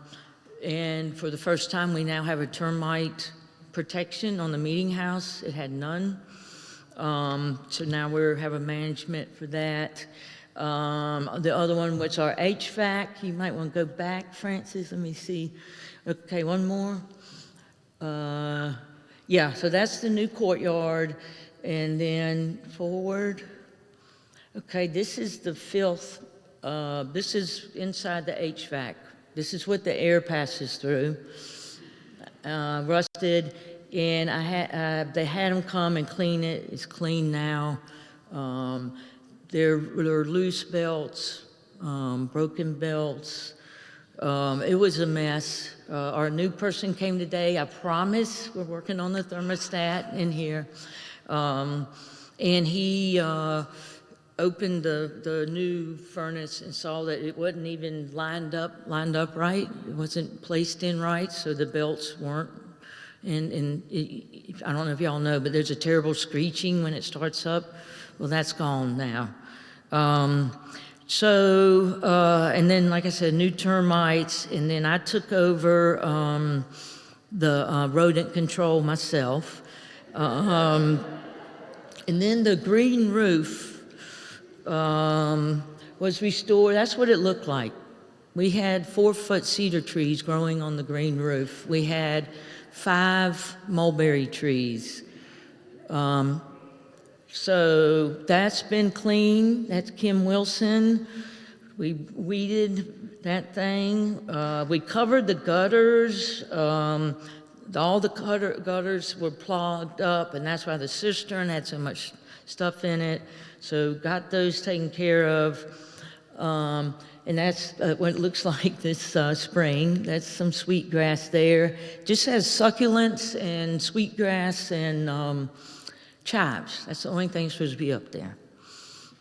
for the first time, we now have a termite protection on the meeting house. It had none. So now we have a management for that. The other one was our HVAC. You might want to go back, Francis. Let me see. Okay, one more. Yeah, so that's the new courtyard. And then forward. Okay, this is the filth. This is inside the HVAC. This is what the air passes through. Rusted, and they had them come and clean it. It's clean now. There are loose belts, broken belts. It was a mess. Our new person came today. I promise we're working on the thermostat in here. And he opened the new furnace and saw that it wasn't even lined up right. It wasn't placed in right, so the belts weren't. And I don't know if y'all know, but there's a terrible screeching when it starts up. Well, that's gone now. And then, like I said, new termites, and then I took over the rodent control myself. And then the green roof was restored. That's what it looked like. We had 4-foot cedar trees growing on the green roof. We had 5 mulberry trees. So that's been clean. That's Kim Wilson. We weeded that thing. We covered the gutters. All the gutters were clogged up, and that's why the cistern had so much stuff in it. So got those taken care of. And that's what it looks like this spring. That's some sweetgrass there. Just has succulents and sweetgrass and chives. That's the only thing supposed to be up there.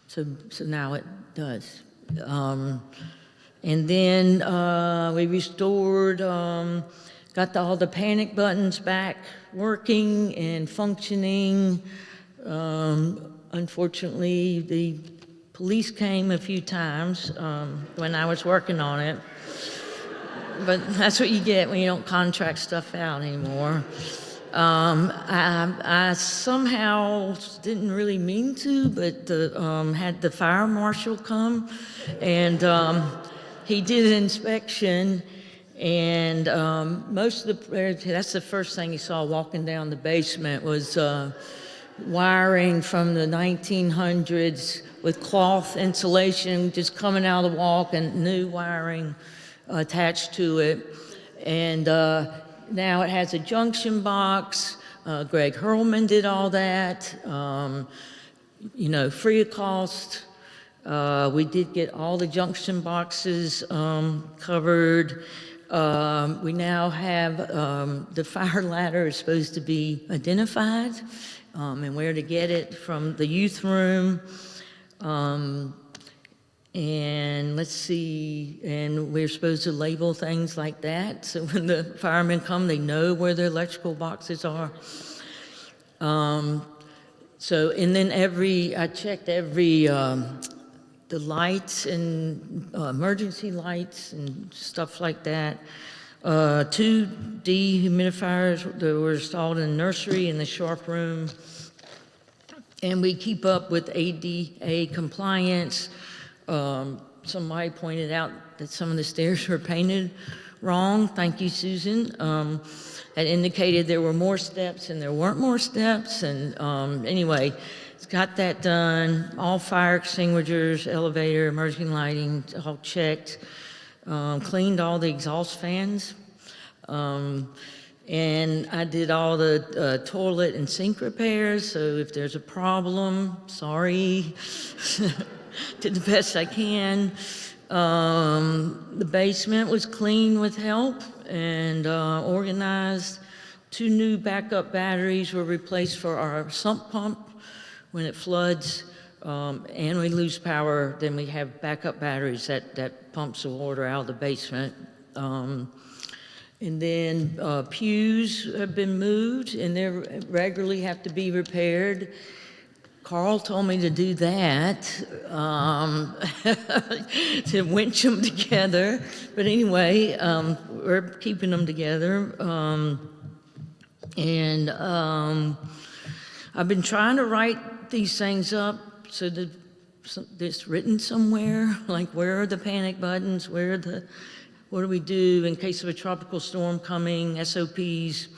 So now it does. And then we restored, got all the panic buttons back working and functioning. Unfortunately, the police came a few times when I was working on it. But that's what you get when you don't contract stuff out anymore. I somehow didn't really mean to, but had the fire marshal come, and he did an inspection, and most of that's the first thing he saw walking down the basement was wiring from the 1900s with cloth insulation just coming out of the wall and new wiring attached to it. And now it has a junction box. Greg Hurlman did all that, you know, free of cost. We did get all the junction boxes covered. We now have the fire ladder is supposed to be identified and where to get it from the youth room. And let's see, and we're supposed to label things like that, so when the firemen come, they know where their electrical boxes are. So, and then I checked every, the lights and emergency lights and stuff like that. 2 dehumidifiers that were installed in the nursery and the sharp room. And we keep up with ADA compliance. Somebody pointed out that some of the stairs were painted wrong. Thank you, Susan. That indicated there were more steps and there weren't more steps. And anyway, it's got that done. All fire extinguishers, elevator, emergency lighting, all checked. Cleaned all the exhaust fans. And I did all the toilet and sink repairs. So if there's a problem, sorry. Did the best I can. The basement was clean with help and organized. 2 new backup batteries were replaced for our sump pump when it floods and we lose power. Then we have backup batteries that pumps the water out of the basement. And then pews have been moved and they regularly have to be repaired. Carl told me to do that, to winch them together. But anyway, we're keeping them together. And I've been trying to write these things up so that it's written somewhere, like where are the panic buttons, what do we do in case of a tropical storm coming, SOPs.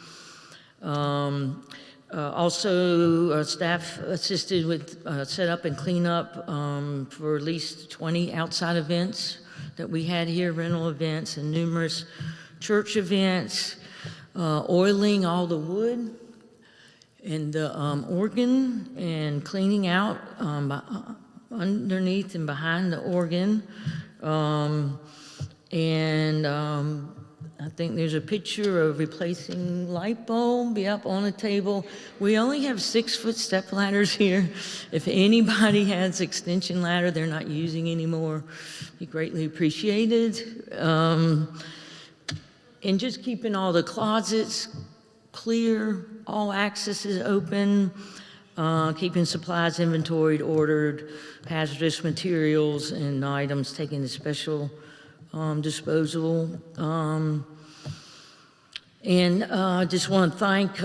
Also, staff assisted with setup and cleanup for at least 20 outside events that we had here, rental events and numerous church events, oiling all the wood and the organ and cleaning out underneath and behind the organ. I think there's a picture of replacing light bulb, up on the table. We only have 6-foot step ladders here. If anybody has extension ladder they're not using anymore, be greatly appreciated. And just keeping all the closets clear, all accesses open, keeping supplies inventoried, ordered, hazardous materials and items taken to special disposal. And I just want to thank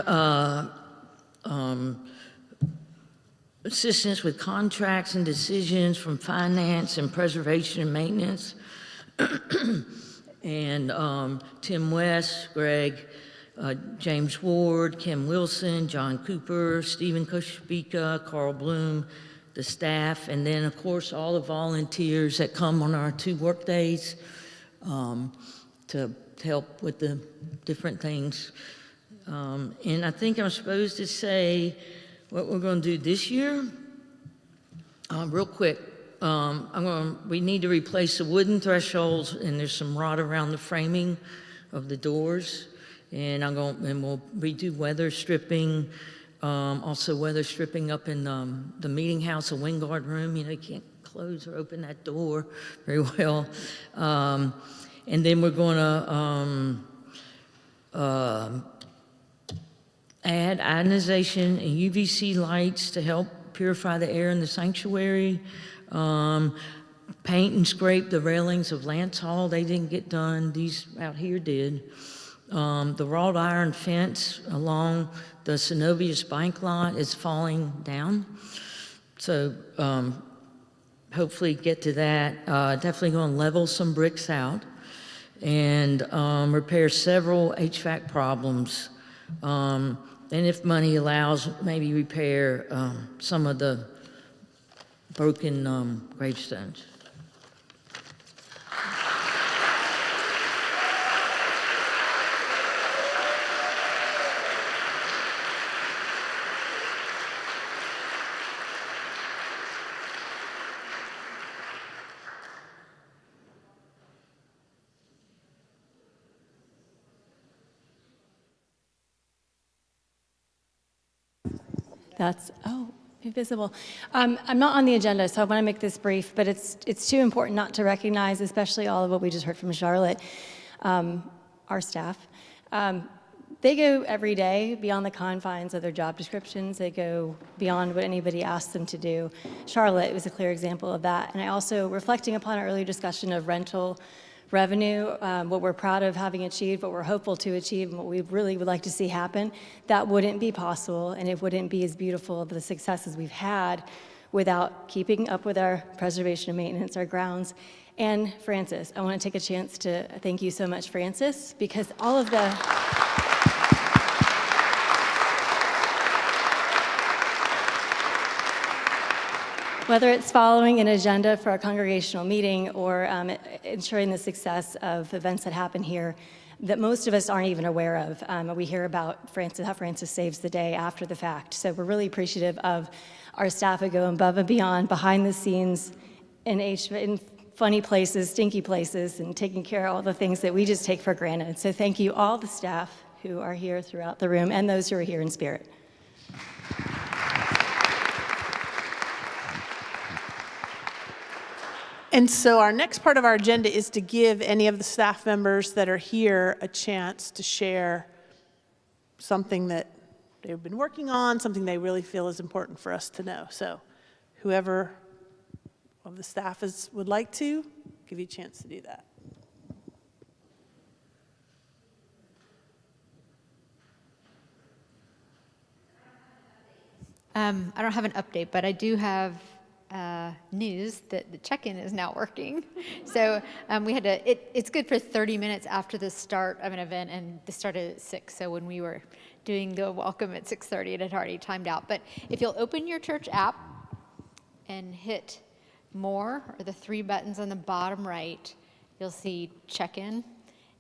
assistance with contracts and decisions from finance and preservation and maintenance. And Tim West, Greg, James Ward, Kim Wilson, John Cooper, Stephen Koshbika, Carl Bloom, the staff, and then of course all the volunteers that come on our 2 work days to help with the different things. And I think I'm supposed to say what we're going to do this year. Real quick, we need to replace the wooden thresholds, and there's some rot around the framing of the doors. And we'll redo weather stripping, also weather stripping up in the meeting house, the wind guard room. You can't close or open that door very well. And then we're going to add ionization and UVC lights to help purify the air in the sanctuary. Paint and scrape the railings of Lance Hall. They didn't get done. These out here did. The wrought iron fence along the Synovius bank lot is falling down. So hopefully get to that. Definitely going to level some bricks out and repair several HVAC problems. And if money allows, maybe repair some of the broken gravestones. That's, invisible. I'm not on the agenda, so I want to make this brief, but it's too important not to recognize, especially all of what we just heard from Charlotte, our staff. They go every day beyond the confines of their job descriptions. They go beyond what anybody asks them to do. Charlotte was a clear example of that. And I also, reflecting upon our earlier discussion of rental revenue, what we're proud of having achieved, what we're hopeful to achieve, and what we really would like to see happen, that wouldn't be possible, and it wouldn't be as beautiful of the successes we've had without keeping up with our preservation and maintenance, our grounds. And Francis, I want to take a chance to thank you so much, Francis, because all of the... Whether it's following an agenda for a congregational meeting or ensuring the success of events that happen here that most of us aren't even aware of. We hear about Francis, how Francis saves the day after the fact. So we're really appreciative of our staff who go above and beyond, behind the scenes, in funny places, stinky places, and taking care of all the things that we just take for granted. So thank you all the staff who are here throughout the room and those who are here in spirit. And so our next part of our agenda is to give any of the staff members that are here a chance to share something that they've been working on, something they really feel is important for us to know. So whoever of the staff would like to, give you a chance to do that. I don't have an update, but I do have news that the check-in is now working. So we had to, it's good for 30 minutes after the start of an event, and this started at 6. So when we were doing the welcome at 6:30, it had already timed out. But if you'll open your church app and hit more, or the 3 buttons on the bottom right, you'll see check-in.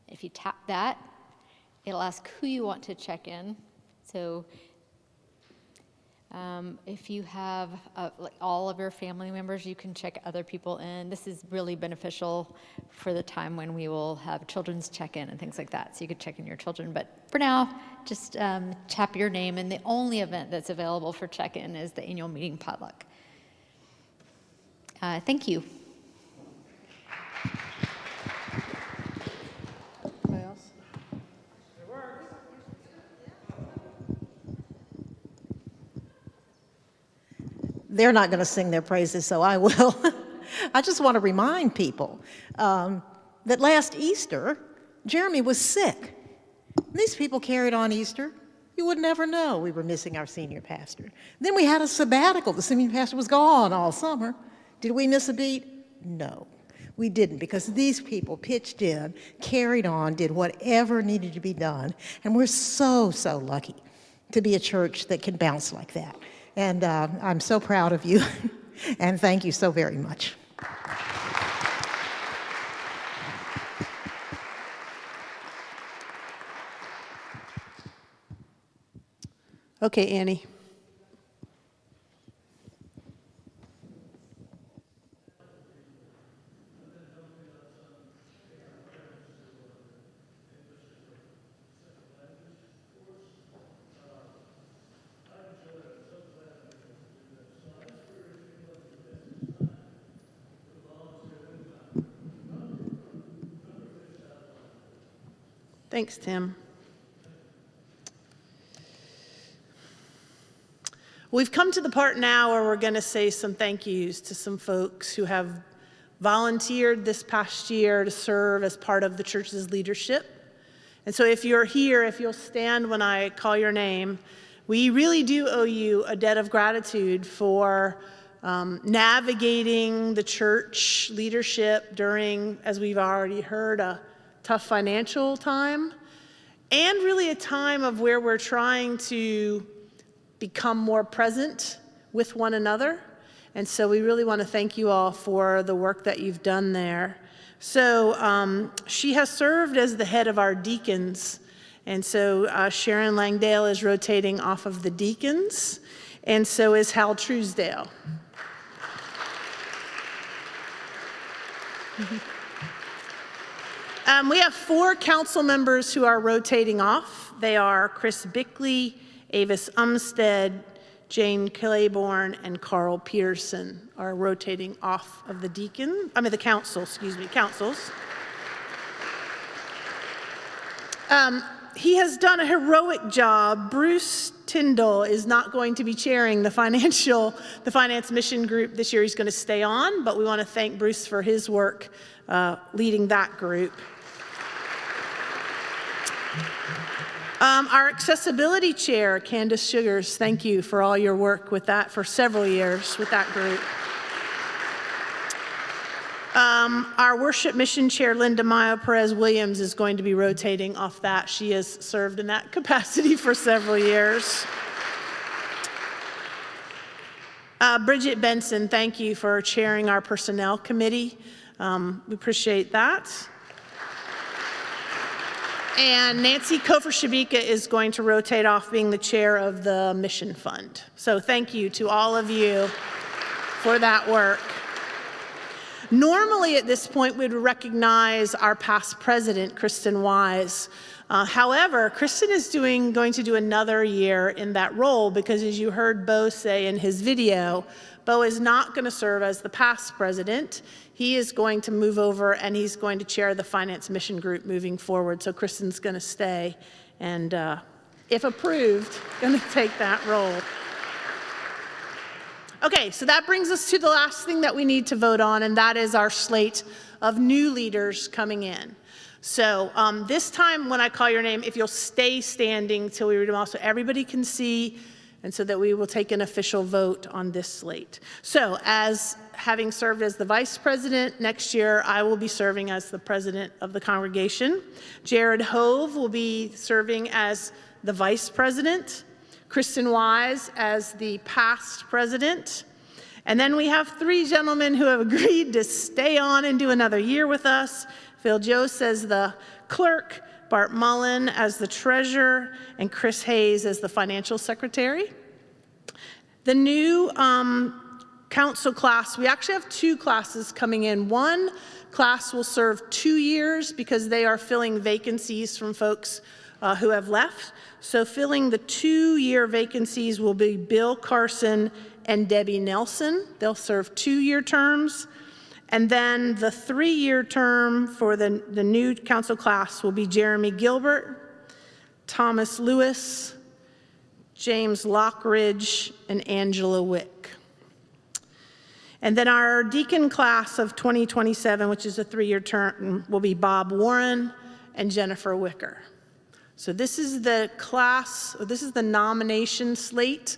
If you tap that, it'll ask who you want to check in. So if you have like all of your family members, you can check other people in. This is really beneficial for the time when we will have children's check-in and things like that. So you could check in your children. But for now, just tap your name. And the only event that's available for check-in is the annual meeting potluck. Thank you. They're not going to sing their praises, so I will. I just want to remind people that last Easter, Jeremy was sick. These people carried on Easter. You would never know we were missing our senior pastor. Then we had a sabbatical. The senior pastor was gone all summer. Did we miss a beat? No, we didn't, because these people pitched in, carried on, did whatever needed to be done, and we're so, so lucky to be a church that can bounce like that. And I'm so proud of you, and thank you so very much. Okay, Annie. Thanks, Tim. We've come to the part now where we're going to say some thank yous to some folks who have volunteered this past year to serve as part of the church's leadership. And so if you're here, if you'll stand when I call your name, we really do owe you a debt of gratitude for navigating the church leadership during, as we've already heard, a tough financial time, and really a time of where we're trying to become more present with one another. And so we really want to thank you all for the work that you've done there. So she has served as the head of our deacons. And so Sharon Langdale is rotating off of the deacons, and so is Hal Truesdale. We have 4 council members who are rotating off. They are Chris Bickley, Avis Umstead, Jane Claiborne, and Carl Pearson are rotating off of the councils. He has done a heroic job. Bruce Tyndall is not going to be chairing the finance mission group this year. He's going to stay on, but we want to thank Bruce for his work leading that group. Our accessibility chair, Candace Sugars, thank you for all your work with that for several years with that group. Our worship mission chair, Linda Maya Perez Williams, is going to be rotating off that. She has served in that capacity for several years. Bridget Benson, thank you for chairing our personnel committee. We appreciate that. And Nancy Kofer-Shabika is going to rotate off being the chair of the mission fund. So thank you to all of you for that work. Normally at this point, we'd recognize our past president, Kristen Wise. However, Kristen is going to do another year in that role because, as you heard Bo say in his video, Bo is not going to serve as the past president. He is going to move over and he's going to chair the finance mission group moving forward. So Kristen's going to stay and, if approved, going to take that role. Okay, so that brings us to the last thing that we need to vote on, and that is our slate of new leaders coming in. So this time when I call your name, if you'll stay standing till we read them all so everybody can see, and so that we will take an official vote on this slate. So as having served as the vice president, next year I will be serving as the president of the congregation. Jared Hove will be serving as the vice president. Kristen Wise as the past president. And then we have 3 gentlemen who have agreed to stay on and do another year with us. Phil Jost as the clerk, Bart Mullen as the treasurer, and Chris Hayes as the financial secretary. The new council class, we actually have 2 classes coming in. One class will serve 2 years because they are filling vacancies from folks who have left. So filling the 2-year vacancies will be Bill Carson and Debbie Nelson. They'll serve 2-year terms. And then the 3-year term for the new council class will be Jeremy Gilbert, Thomas Lewis, James Lockridge, and Angela Wick. And then our deacon class of 2027, which is a 3-year term, will be Bob Warren and Jennifer Wicker. So this is the nomination slate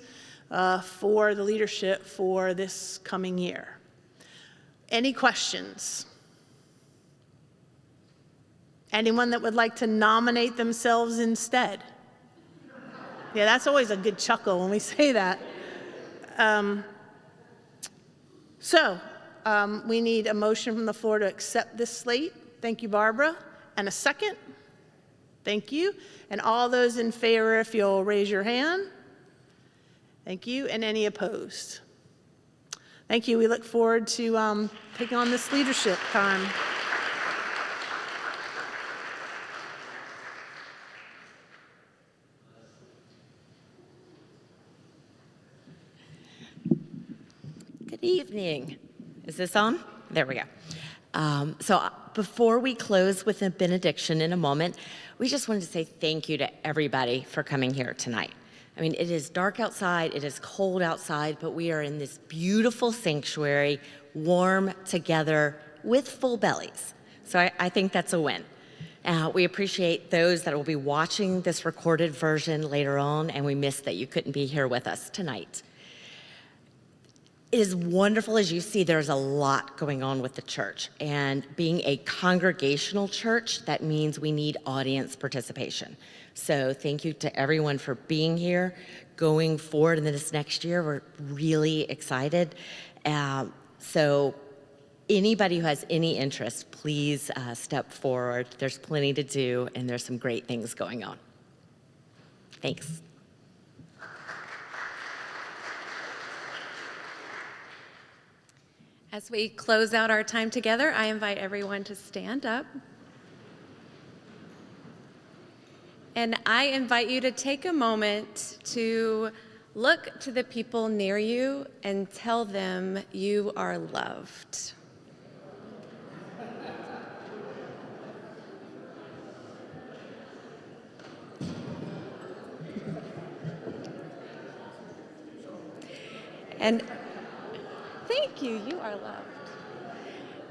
for the leadership for this coming year. Any questions? Anyone that would like to nominate themselves instead? Yeah, that's always a good chuckle when we say that. We need a motion from the floor to accept this slate. Thank you, Barbara. And a second? Thank you. And all those in favor, if you'll raise your hand. Thank you. And any opposed? Thank you. We look forward to taking on this leadership time. Good evening. Is this on? There we go. So before we close with a benediction in a moment, we just wanted to say thank you to everybody for coming here tonight. I mean, it is dark outside, it is cold outside, but we are in this beautiful sanctuary, warm together with full bellies. So I think that's a win. We appreciate those that will be watching this recorded version later on, and we miss that you couldn't be here with us tonight. It is wonderful, as you see, there's a lot going on with the church. And being a congregational church, that means we need audience participation. So thank you to everyone for being here. Going forward in this next year, we're really excited. So anybody who has any interest, please step forward. There's plenty to do, and there's some great things going on. Thanks. As we close out our time together, I invite everyone to stand up. And I invite you to take a moment to look to the people near you and tell them you are loved. And thank you, you are loved.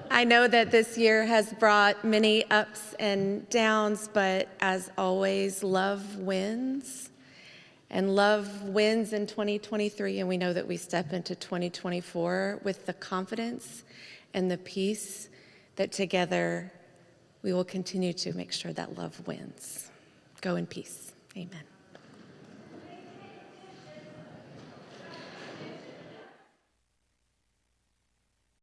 I know that this year has brought many ups and downs, but as always, love wins. And love wins in 2023, and we know that we step into 2024 with the confidence and the peace that together we will continue to make sure that love wins. Go in peace. Amen.